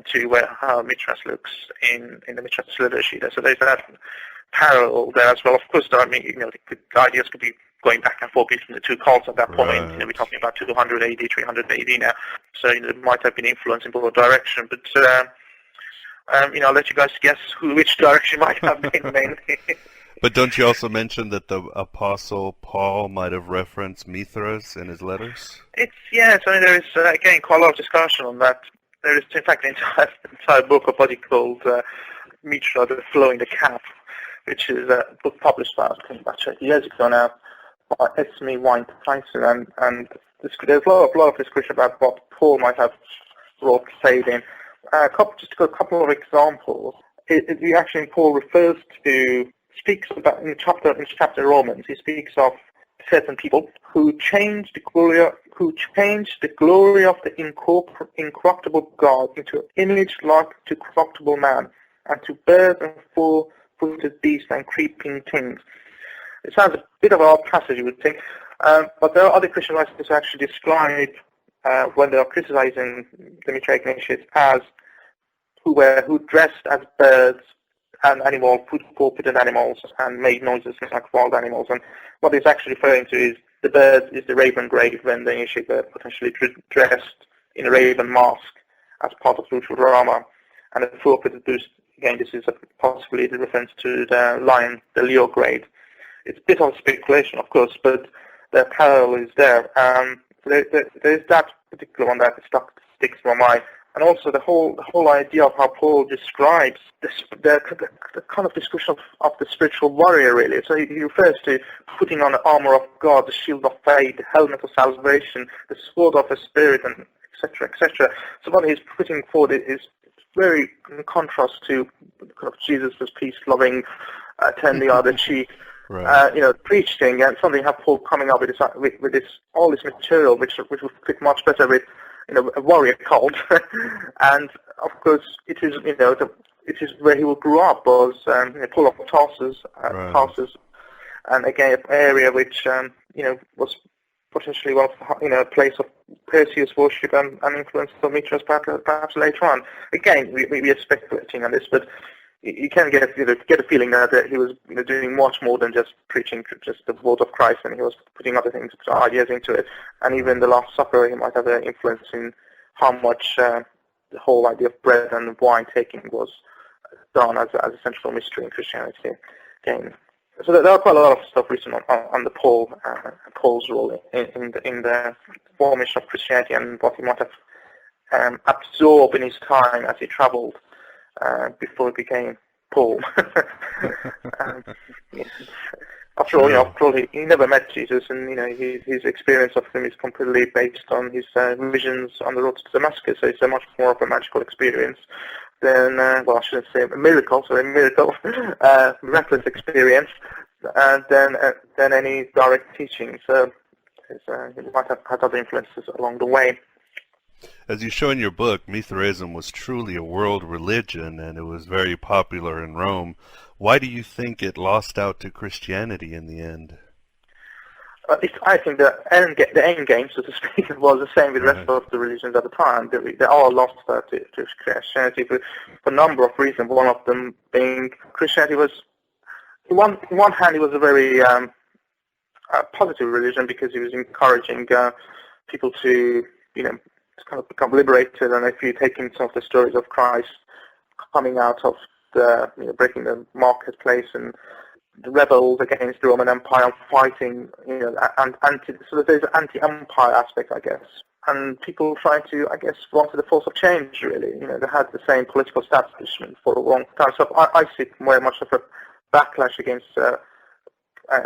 to how Mithras looks in the Mithras liturgy. So there's that parallel there as well. Of course, the ideas could be going back and forth between the two cults at that point. We're talking about 200 AD, 300 AD now. So it might have been influenced in both directions. But I'll let you guys guess which direction might have been mainly. But don't you also mention that the Apostle Paul might have referenced Mithras in his letters? Yes. There is again quite a lot of discussion on that. There is, in fact, an entire book of what he called Mithra, the Flowing the Cap, which is a book published about 20 years ago now by Esme Wine Tyson, and there's a lot of discussion about what Paul might have wrote, said in. Just a couple of examples. Paul speaks about in chapter Romans. He speaks of certain people who changed the glory of the incorruptible God into an image like to corruptible man, and to birds and four-footed beasts and creeping things. It sounds a bit of an odd passage, you would think, but there are other Christian writers who actually describe when they are criticizing the Mithraic initiates as who dressed as birds and animals, four-footed animals, and made noises like wild animals. And what he's actually referring to is the bird is the raven grave, when the initiate were potentially dressed in a raven mask as part of ritual drama. And the four-footed beast, again, this is possibly the reference to the lion, the Leo grade. It's a bit of speculation, of course, but the parallel is there. There's that particular one that sticks in my mind. And also the whole idea of how Paul describes the kind of description of the spiritual warrior, really. So he refers to putting on the armor of God, the shield of faith, the helmet of salvation, the sword of the spirit, and etc., etc. So what he's putting forward is very in contrast to kind of Jesus' peace-loving, turn the other cheek, preaching, and something have Paul coming up with all this material, which would fit much better with a warrior cult. And of course, it is it is where he grew up, was Paul of Tarsus, and again an area which was potentially a place of Perseus worship and influence of Mithras perhaps later on. Again, we are speculating on this, but you can get a feeling that he was doing much more than just preaching just the word of Christ, and he was putting other things, ideas into it. And even the Last Supper, he might have an influence in how much the whole idea of bread and wine taking was done as a central mystery in Christianity. Again, so there are quite a lot of stuff written on the Paul's role in the formation of Christianity and what he might have absorbed in his time as he travelled before he became Paul. After all, he never met Jesus, and his experience of him is completely based on his visions on the road to Damascus. So it's a much more of a magical experience than, I shouldn't say miraculous experience than any direct teaching. So he might have had other influences along the way. As you show in your book, Mithraism was truly a world religion, and it was very popular in Rome. Why do you think it lost out to Christianity in the end? I think the end game, so to speak, was the same with the rest of the religions at the time. They all lost out to Christianity for a number of reasons. One of them being Christianity was, on one hand, it was a very positive religion because it was encouraging people to, to kind of become liberated. And if you take in some of the stories of Christ coming out of the, breaking the marketplace and the rebels against the Roman Empire and fighting, so there's an anti-empire aspect, I guess. And people trying to, wanted the force of change, really. They had the same political establishment for a long time. So I see it very much of a backlash against, a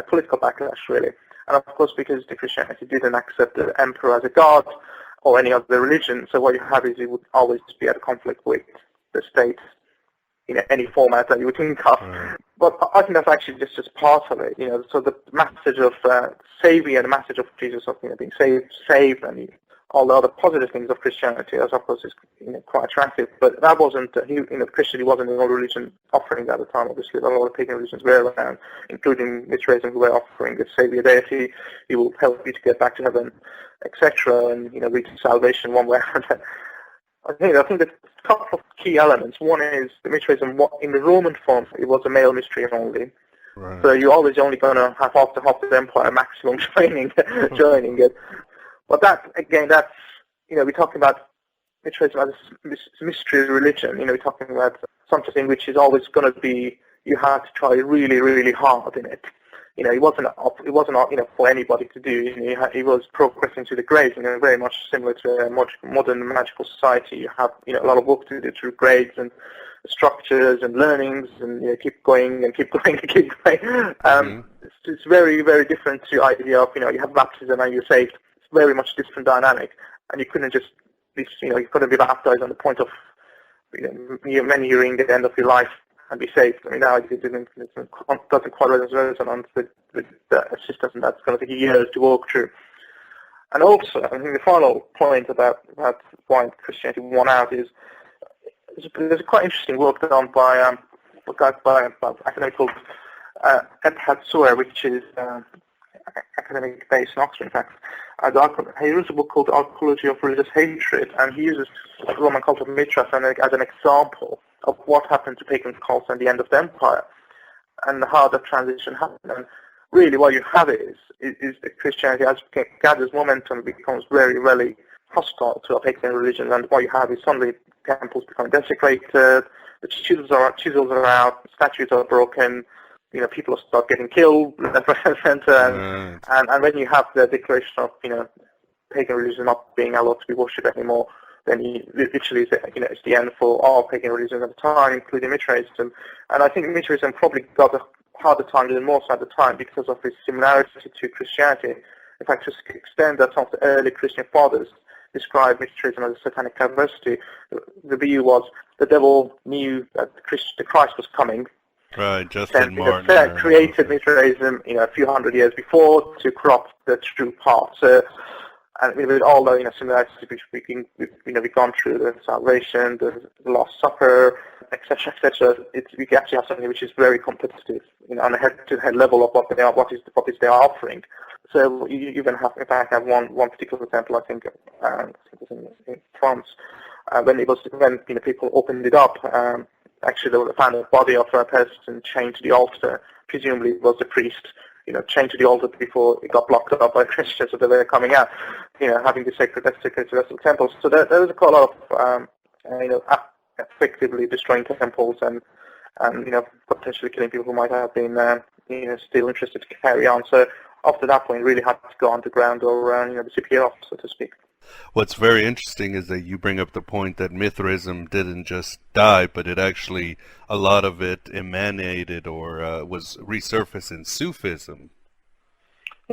political backlash, really. And of course, because the Christianity didn't accept the emperor as a god or any other religion, so what you have is it would always be at conflict with the state in any format that you would think of. But I think that's actually just part of it, So the message of Savior, the message of Jesus of being saved, and all the other positive things of Christianity, as of course is quite attractive. But that wasn't Christianity wasn't the only religion offering that at the time. Obviously, a lot of pagan religions were around, including Mithraism, who were offering the Savior Deity. He will help you to get back to heaven, etc., and reach salvation one way or another. I think there's a couple of key elements. One is the Mithraism, in the Roman form, it was a male mystery only. Right. So you're always only going to have half the empire maximum joining it. But that's we're talking about Mithraism as a mystery religion. We're talking about something which is always going to be, you have to try really, really hard in it. It wasn't for anybody to do. It was progressing to the grades. Very much similar to a modern magical society. You have a lot of work to do through grades and structures and learnings, and keep going and keep going and keep going. It's very, very different to the idea of you have baptism and you're saved. It's very much different dynamic, and you couldn't just you couldn't be baptized on the point of many nearing the end of your life and be saved. Now it doesn't quite resonate with the system, and that's going to take years to walk through. And also, I think the final point about why Christianity won out is there's a quite interesting work done by an academic called Ebhard Soer, which is academic based in Oxford, in fact. He wrote a book called The Archaeology of Religious Hatred, and he uses the Roman cult of Mithras as an example of what happened to pagan cults at the end of the empire and how the transition happened. And really what you have is that Christianity, as it gathers momentum, becomes very, very hostile to a pagan religion, and what you have is suddenly temples become desecrated, the chisels are out, statues are broken, people start getting killed left, right, and center, and when you have the declaration of pagan religion not being allowed to be worshipped anymore, then literally it's the end for all pagan religions at the time, including Mithraism. And I think Mithraism probably got a harder time, even more so at the time, because of its similarity to Christianity. In fact, just to extend that, some of the early Christian fathers described Mithraism as a satanic perversity. The view was the devil knew that the Christ was coming. Right, Justin Martin created Mithraism a few hundred years before to corrupt the true path. So, and with all the similarities which we've gone through, the salvation, the Last Supper, etc., we actually have something which is very competitive, on a head-to-head level of what they are offering. So you even have, in fact, one particular example. I think it was in France when people opened it up. actually they found a body of a person chained to the altar. Presumably it was the priest, chained to the altar before it got blocked up by Christians, so they were coming out, having the sacred vessel temples. So there was quite a lot of, effectively destroying temples and potentially killing people who might have been, still interested to carry on. So after that point, really had to go underground or, disappear off, so to speak. What's very interesting is that you bring up the point that Mithraism didn't just die, but it actually, a lot of it emanated or was resurfaced in Sufism.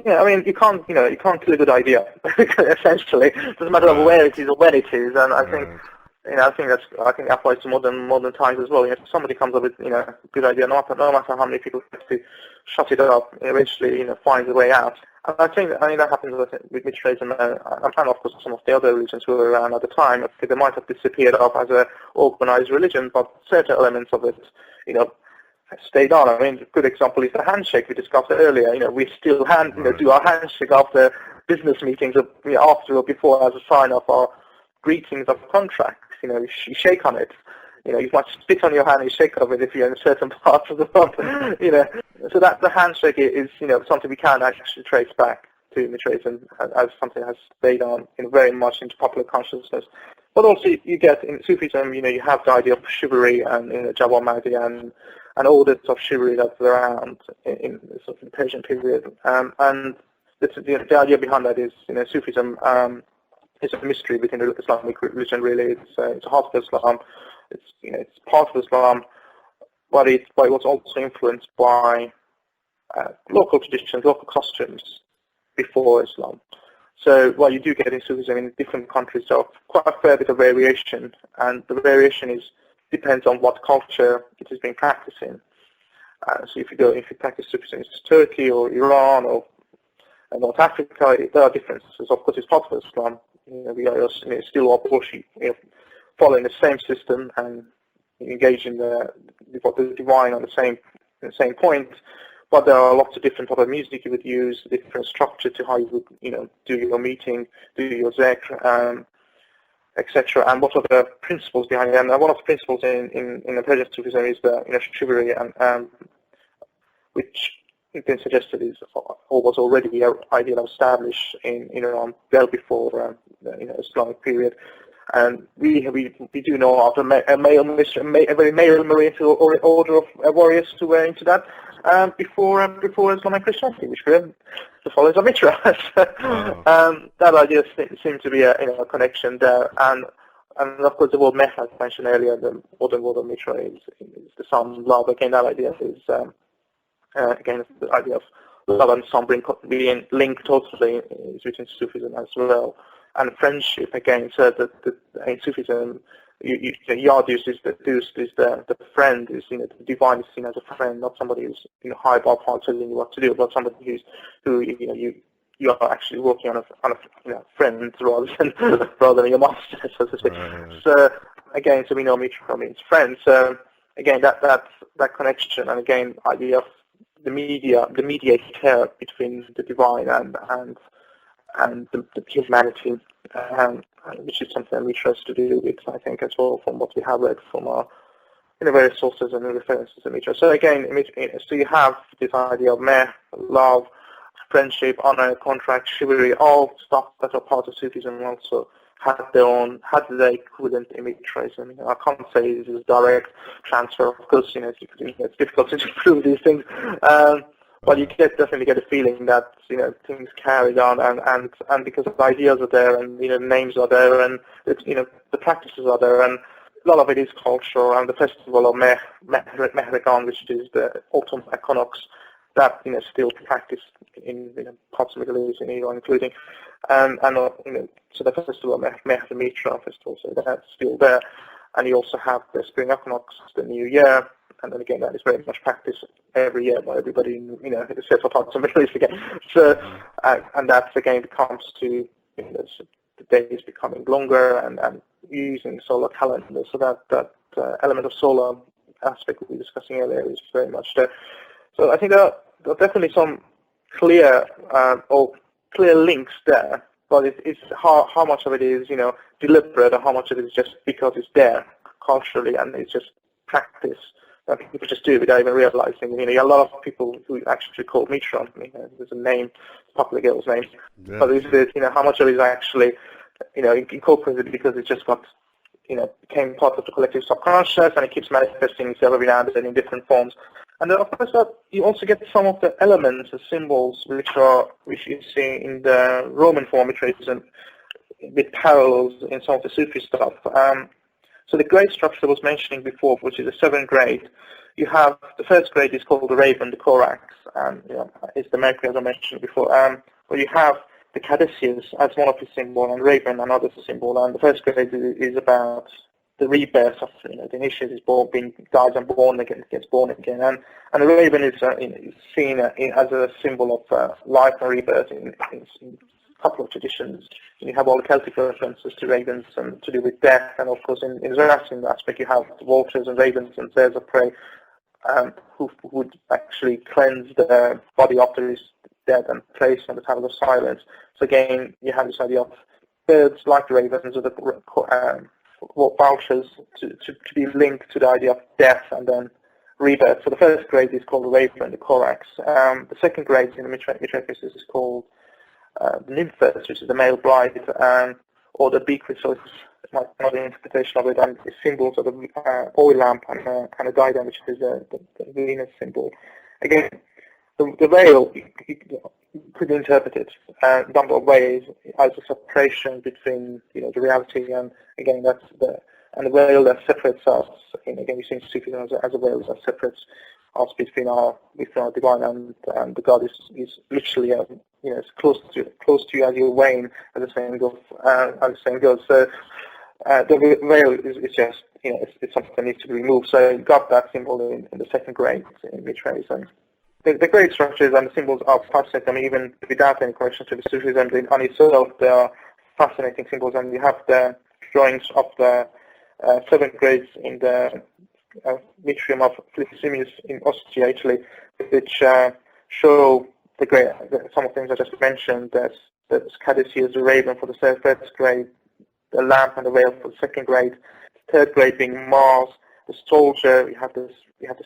Yeah, I mean, you can't kill a good idea, essentially. It doesn't matter where it is or when it is, and I think, I think that applies to modern times as well. If somebody comes up with, a good idea, no matter how many people have to shut it up, eventually, finds a way out. And I think that happens with Mithraism. I'm trying, of course, some of the other religions who were around at the time. I think they might have disappeared off as an organized religion, but certain elements of it, stayed on. I mean, a good example is the handshake we discussed earlier. We still do our handshake after business meetings, after or before, as a sign of our greetings of contracts. You shake on it. You might spit on your hand and shake of it if you're in certain parts of the world. So that the handshake is, something we can actually trace back to Mithraism as something that has stayed on, very much into popular consciousness. But also you get in Sufism, you have the idea of chivalry and Jawab Mahdi and orders of chivalry that's around in sort of the Persian period. And the idea behind that is, Sufism is a mystery within the Islamic religion. Really, it's a half of Islam. It's part of Islam, but it was also influenced by local traditions, local customs before Islam. So what you do get in Sufism in different countries, so quite a fair bit of variation, and the variation depends on what culture it is being practiced in. So if you practice Sufism in Turkey or Iran or North Africa, there are differences. Of course, it's part of Islam. We are still all following the same system and engaging the divine on the same point, but there are lots of different types of music you would use, different structure to how you would do your meeting, do your zikr, etc. And what are the principles behind it? And one of the principles in the Persian Sufism is the chivalry, and which it's been suggested is or was already an idea that was established in Iran well before the Islamic period. And we do know of a very male Marine order of warriors who were into that before Islamic Christianity, which were the followers of Mithras. That idea seems to be a connection there. And of course the word Meth, as mentioned earlier, the modern word of Mithra is the sun, love. Again, that idea is again the idea of love and sun being linked totally is within Sufism as well. And friendship, again, so that in Sufism, Yardus is the friend, is the divine is seen as a friend, not somebody who's high above telling you what to do, but somebody who you are actually working on a friend rather than your master, so to speak. So again, so we know Mithra means friend. So again, that connection, and again, idea of the mediator between the divine and the humanity, which is something we try to do with, I think, as well, from what we have read from our various sources and references to Mithra. So again, so you have this idea of meh, love, friendship, honor, contract, chivalry, all stuff that are part of Sufism also had their equivalent in Mithraism. I can't say this is direct transfer, of course, it's difficult to prove these things. But you definitely get a feeling that things carried on, and because the ideas are there, and the names are there, and the practices are there, and a lot of it is cultural. And the festival of Mithraism, which is the autumn equinox, that still practiced in parts of the Middle East, in Iran, including, so the festival of Mithra festival, so that's still there. And you also have the spring equinox, the New Year. And then again, that is very much practiced every year by everybody in the several parts of the Middle East again. So, and that again comes to the days becoming longer and using solar calendar. So that element of solar aspect we were discussing earlier is very much there. So I think there are definitely some clear links there, but it's how much of it is deliberate, and how much of it is just because it's there culturally, and it's just practice that people just do without even realizing. You know, a lot of people who actually call Mithra. There's a name, popular girl's name, yeah. but you know, how much of it is actually, you know, incorporated because it just got, you know, became part of the collective subconscious, and it keeps manifesting itself every now and then in different forms. And then, of course, you also get some of the elements, the symbols, which you see in the Roman form of Mithraism, with parallels in some of the Sufi stuff. So the grade structure I was mentioning before, which is a 7 grade, you have the first grade is called the Raven, the Corax, and you know, it's the Mercury, as I mentioned before. Where you have the Caduceus as one of the symbol, and Raven another symbol. And the first grade is about the rebirth of, you know, the initiate is born, dies and born again, gets born again, and the Raven is seen as a symbol of life and rebirth in a couple of traditions. You have all the Celtic references to ravens and to do with death, and of course in Zoroastrian aspect you have the vultures and ravens and birds of prey who would actually cleanse the body after he's dead and place on the tablet of silence. So again, you have this idea of birds like the ravens or the vultures to be linked to the idea of death and then rebirth. So the first grade is called the Raven, the Corax. The second grade in the Mithraic is called the Nymphas, which is the male bride, or the Beatrice, so it's another interpretation of it, and it's symbols of the oil lamp and a diadem, which is the Venus symbol. Again, the veil, you could interpret it a number of ways as a separation between, you know, the reality and, again, that's the veil that separates us. And again, you see Sufism as a veil that separates us between our divine and the God is literally, you know, it's close to you as your vein, as the saying goes. So the veil is just, you know, it's something that needs to be removed. So you got that symbol in the second grade in Mithraism. The grade structures and the symbols are fascinating. I mean, even without any connection to the Sufism, on itself, they are fascinating symbols. And you have the drawings of the 7 grades in the Mitrium of Flissimus in Ostia, Italy, which show some of the things I just mentioned. There's Caduceus, the Raven for the first grade, the lamp and the veil for the second grade, the third grade being Mars, the soldier, you have the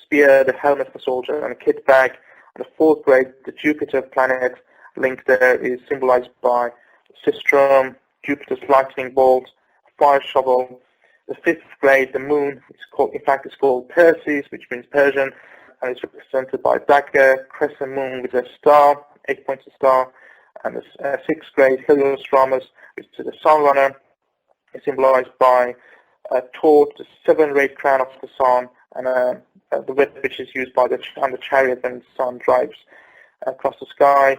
spear, the helmet for the soldier, and a kit bag. And the fourth grade, the Jupiter planet linked there, is symbolized by Sistrum, Jupiter's lightning bolt, fire shovel. The fifth grade, the moon, it's called Perseus, which means Persian, and it's represented by a dagger, crescent moon with a star, 8-pointed star. And the sixth grade, Heliostromus, which is the sun runner, is symbolized by a torch, the 7-rayed crown of the sun, and the whip which is used by the chariot when the sun drives across the sky.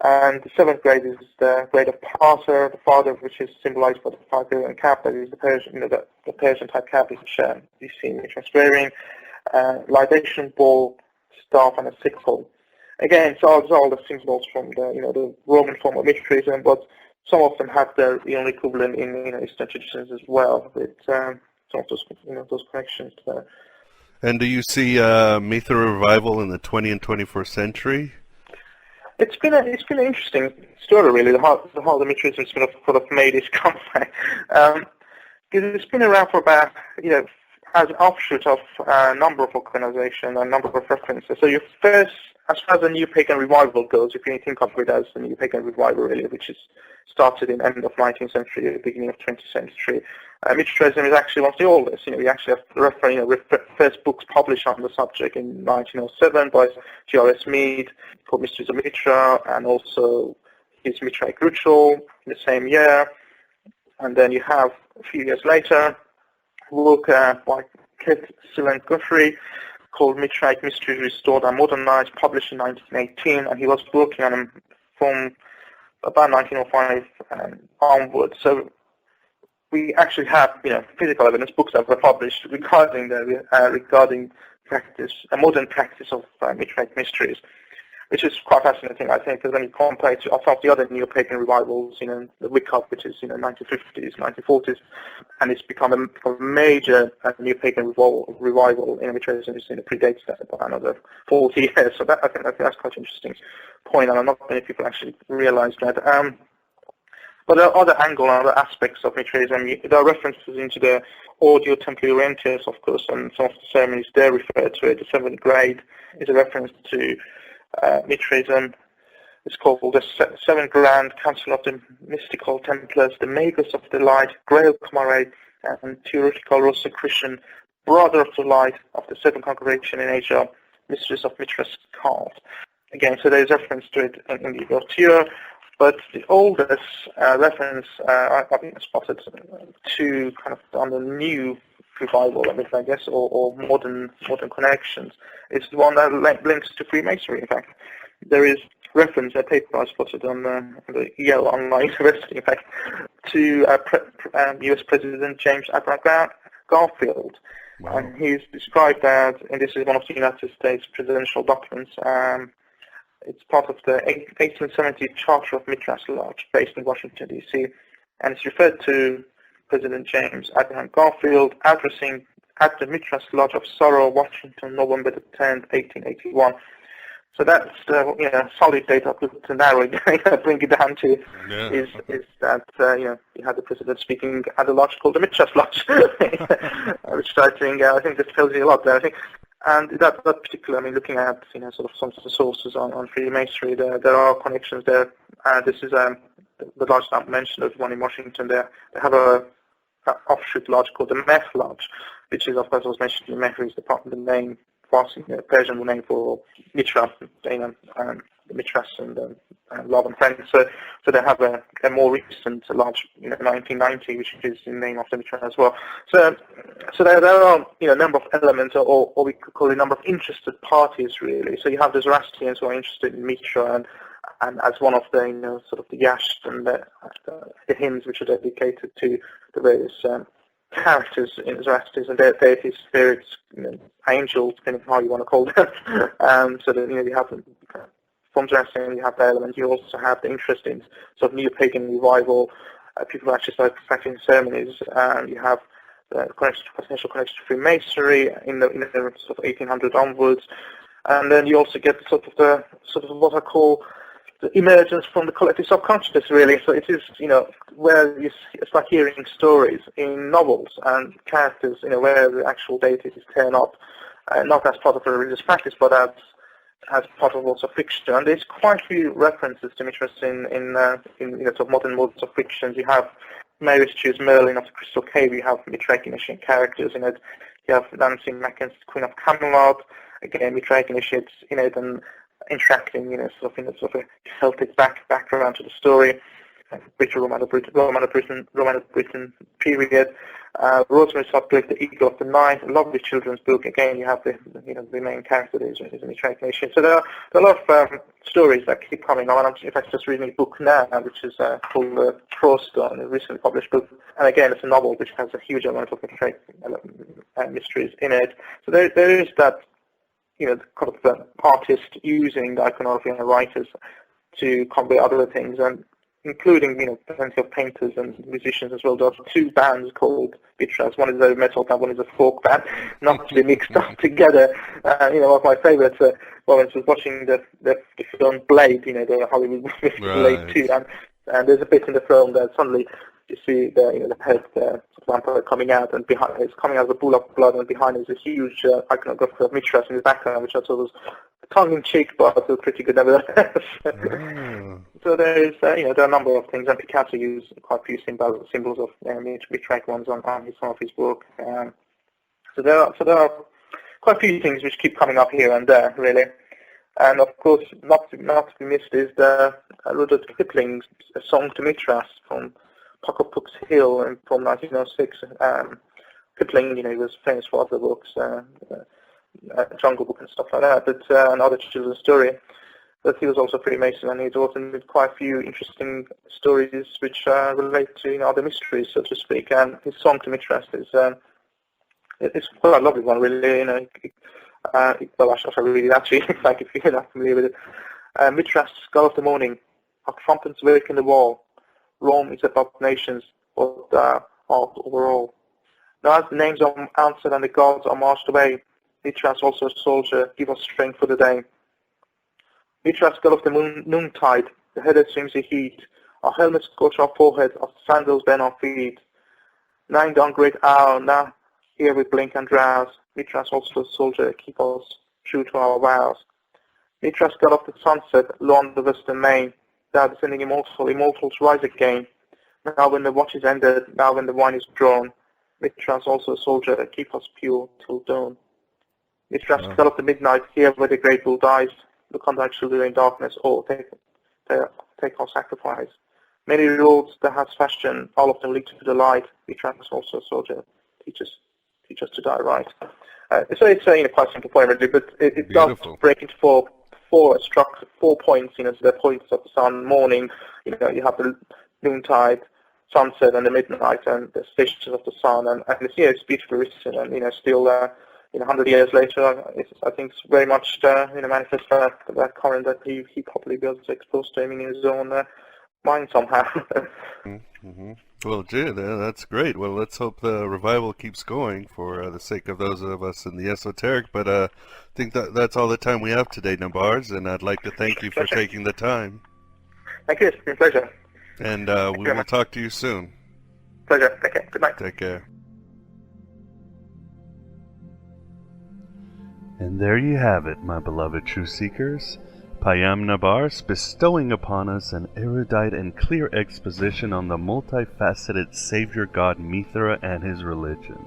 And the 7th grade is the grade of Parser, the father, which is symbolized by the 5-billion cap, that is the Persian, you know, the Persian type cap, which you see in transferring, libation ball, staff, and a sickle. Again, so it's all the symbols from the Roman form of Mithraism, but some of them have their own equivalent in Eastern traditions as well, with some of those connections there. And do you see Mithra revival in the 20th and 21st century? It's been an interesting story, really. The whole the Mithraism has sort of made its comeback. Because it's been around for about, as an offshoot of a number of organizations, a number of references. So your first, as far as the New Pagan Revival goes, if you think of it as the New Pagan Revival, really, which is started in the end of 19th century, beginning of 20th century, Mithraism is actually one of the oldest. We actually have the first books published on the subject in 1907 by G.R.S. Mead, called Mysteries of Mithra, and also his Mithraic Ritual in the same year. And then you have, a few years later, a book by Kit Silen Guthrie called Mithraic Mysteries Restored and Modernized, published in 1918, and he was working on them from about 1905 onwards. So we actually have, physical evidence, books that were published regarding practice, a modern practice of Mithraic mysteries, which is quite fascinating, I think, because when you compare it to some of the other Neo-Pagan revivals, the Wicca, which is 1950s, 1940s, and it's become a major Neo-Pagan revival in Mithraism, which predates that by another 40 years. So I think that's quite an interesting point, and not many people actually realize that. But there are other angles, other aspects of Mithraism. There are references into the Audio Templi Orientis, of course, and some of the ceremonies there refer to it. The 7th grade is a reference to Mithraism. It's called the 7th Grand Council of the Mystical Templars, the Makers of the Light, Grail Comrade, and Theological Rosicrucian, Brother of the Light of the 7th Congregation in Asia, Mistress of Mithras cult. Again, so there's reference to it in the auteur, but the oldest reference I've spotted to kind of on the new revival of it, I guess, or modern connections, is the one that links to Freemasonry. In fact, there is reference, a paper I spotted on the Yale Online University, in fact, to U.S. President James Abraham Garfield. Wow. And he's described as, and this is one of the United States presidential documents, it's part of the 1870 Charter of Mithras Lodge, based in Washington, D.C., and it's referred to President James Abraham Garfield addressing at the Mithras Lodge of Sorrow, Washington, November the 10th, 1881. So that's solid data to narrow it, bring it down to is that you had the president speaking at a lodge called the Mithras Lodge, which I think this tells you a lot there. I think, and that particular, I mean, looking at sort of some of the sources on Freemasonry, there are connections there. This is the lodge that I mentioned, the one in Washington. They have a offshoot lodge called the Meth Lodge, which is, of course, was mentioned in Mithras, the name. Persian name for Mithra, Mithras and love and friends. So they have a more recent lodge, 1990, which is the name of the Mithra as well. So there are a number of elements, or we could call it a number of interested parties, really. So you have the Zoroastrians who are interested in Mithra, and as one of the sort of the yash and the hymns which are dedicated to the various characters in Zoroastrianism, their deities, spirits, angels, depending on how you want to call them. So that you have from Zoroastrianism, you have the element. You also have the interest in sort of neo-pagan revival. People actually start practicing ceremonies. You have the potential connection to Freemasonry in the sort of 1800 onwards, and then you also get sort of what I call the emergence from the collective subconscious, really. So it is, where you start hearing stories in novels and characters, where the actual deities turn up, not as part of a religious practice, but as part of also fiction. And there's quite a few references to Mithras in sort of modern modes of fiction. You have Mary Stuart's Merlin of the Crystal Cave. You have Mithraic initiate characters in it. You have Nancy Macken's Queen of Camelot. Again, Mithraic initiates in it, and interacting, sort of a Celtic background to the story, Romano-Britain period. Rosemary Sutcliffe, The Eagle of the Night, a lovely children's book. Again, you have the main character is a Mithraic nation. So there are a lot of stories that keep coming on. I'm in fact just reading a book now, which is called Crowstone, a recently published book. And again, it's a novel which has a huge amount of Mithraic mysteries in it. So there is that. Kind of artist using the iconography and the writers to convey other things, and including, plenty of painters and musicians as well. There are two bands called Mithras. One is a metal band, one is a folk band, not to be mixed up together. One of my favorites moments was watching the film Blade, the Hollywood movie Blade 2, and there's a bit in the film that suddenly you see the head vampire coming out, and behind it's coming out of a pool of blood, and behind is a huge iconography of Mithras in the background, which I thought was tongue-in-cheek, but I thought pretty good nevertheless. So there is, there are a number of things, and Picasso used quite a few symbols of Mithraic ones on some of his work. So there are quite a few things which keep coming up here and there, really. And of course, not to be missed is the Rudyard Kipling's A Song to Mithras from Puck's Hill from 1906. Kipling, he was famous for other books, Jungle Book and stuff like that, but another children's story. But he was also Freemason, and he's authored quite a few interesting stories which relate to other mysteries, so to speak. And his Song to Mithras is it's quite a lovely one, really. Well, I shall read it actually, like if you're not familiar with it. Mithras, God of the morning, our trumpets wake in the wall. Rome is above nations, but thou art over all. Now as the names are answered and the gods are marched away, Mithras also a soldier, give us strength for the day. Mithras, God of the noontide, the header swings the heat, Our helmets scorch our foreheads, our sandals burn our feet. Lying down great hour, now here we blink and drowse. Mithras also a soldier, keep us true to our vows. Mithras, god of the sunset, low on the western main. Thou descending immortal, immortals rise again. Now when the watch is ended, now when the wine is drawn. Mithras also a soldier, keep us pure till dawn. Mithras, god of the midnight, here where the great bull dies. Look on thy children in darkness, or take our sacrifice. Many roads thou hast fashioned, all of them lead to the light. Mithras also a soldier, teach us to die right. So it's quite simple poem, really, but it does break into four points. The points of the sun, morning. You have the noontide, sunset, and the midnight, and the stations of the sun, and it's beautifully written, and still 100 years later, I think it's very much manifest that current that he probably was exposed to in his own mind somehow. Mm-hmm. Well, gee, that's great. Well, let's hope the revival keeps going for the sake of those of us in the esoteric. But I think that's all the time we have today, Nabarz, and I'd like to thank you for taking the time. Thank you. It's been a pleasure. And we will talk to you soon. Pleasure. Take care. Good night. Take care. And there you have it, my beloved truth seekers. Payam Nabarz bestowing upon us an erudite and clear exposition on the multifaceted Savior God Mithras and his religion.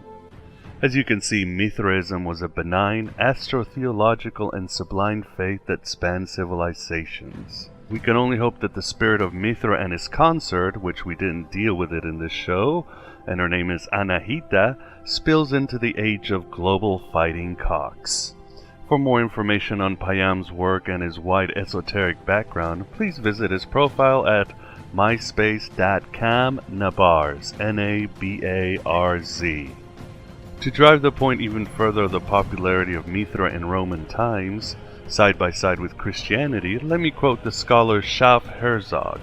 As you can see, Mithraism was a benign, astro-theological and sublime faith that spanned civilizations. We can only hope that the spirit of Mithras and his consort, which we didn't deal with it in this show, and her name is Anahita, spills into the age of global fighting cocks. For more information on Payam's work and his wide esoteric background, please visit his profile at myspace.com/Nabarz, Nabarz. To drive the point even further of the popularity of Mithra in Roman times, side by side with Christianity, let me quote the scholar Schaff Herzog.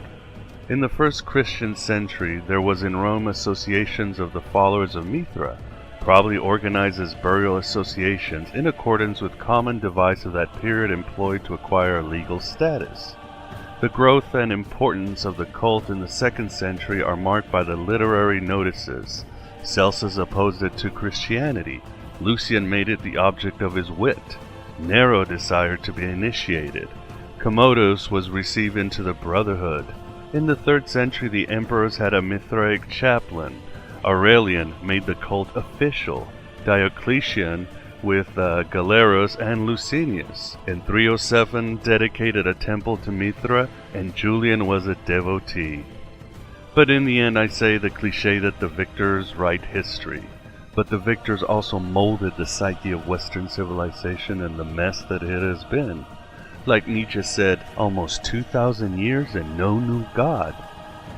In the first Christian century, there was in Rome associations of the followers of Mithra, probably organized as burial associations in accordance with common device of that period employed to acquire legal status. The growth and importance of the cult in the 2nd century are marked by the literary notices. Celsus opposed it to Christianity. Lucian made it the object of his wit. Nero desired to be initiated. Commodus was received into the brotherhood. In the 3rd century, the emperors had a Mithraic chaplain. Aurelian made the cult official. Diocletian with Galeros and Licinius. In 307 dedicated a temple to Mithra, and Julian was a devotee. But in the end, I say the cliche that the victors write history. But the victors also molded the psyche of Western civilization and the mess that it has been. Like Nietzsche said, almost 2,000 years and no new God.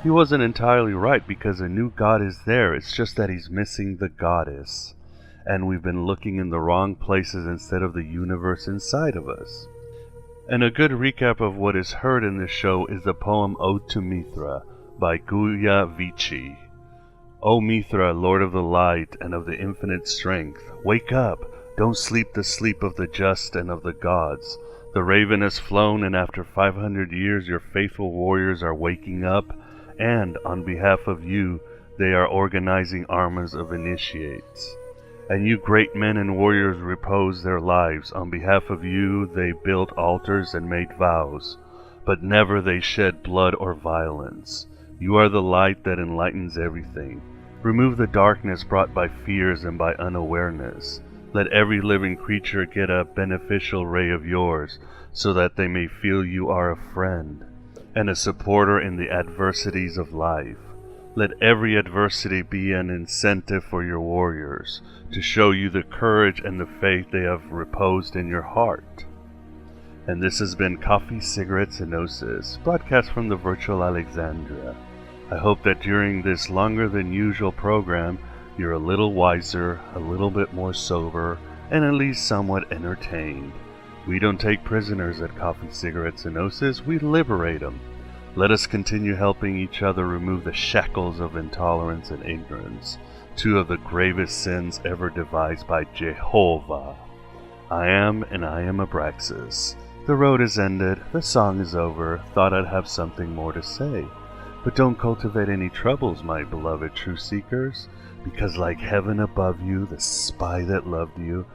He wasn't entirely right, because a new God is there, it's just that he's missing the goddess. And we've been looking in the wrong places instead of the universe inside of us. And a good recap of what is heard in this show is the poem Ode to Mithra by Guya Vici. O Mithra, Lord of the light and of the infinite strength, wake up, don't sleep the sleep of the just and of the gods. The raven has flown, and after 500 years your faithful warriors are waking up, and on behalf of you they are organizing armies of initiates. And you great men and warriors repose their lives. On behalf of you they built altars and made vows, but never they shed blood or violence. You are the light that enlightens everything. Remove the darkness brought by fears and by unawareness. Let every living creature get a beneficial ray of yours, so that they may feel you are a friend and a supporter in the adversities of life. Let every adversity be an incentive for your warriors, to show you the courage and the faith they have reposed in your heart. And this has been Coffee, Cigarettes, and Gnosis, broadcast from the virtual Alexandria. I hope that during this longer than usual program, you're a little wiser, a little bit more sober, and at least somewhat entertained. We don't take prisoners at Coffee, Cigarettes, and Gnosis, we liberate them. Let us continue helping each other remove the shackles of intolerance and ignorance, two of the gravest sins ever devised by Jehovah. I am Abraxas. The road is ended, the song is over, thought I'd have something more to say. But don't cultivate any troubles, my beloved truth seekers, because like heaven above you, the spy that loved you,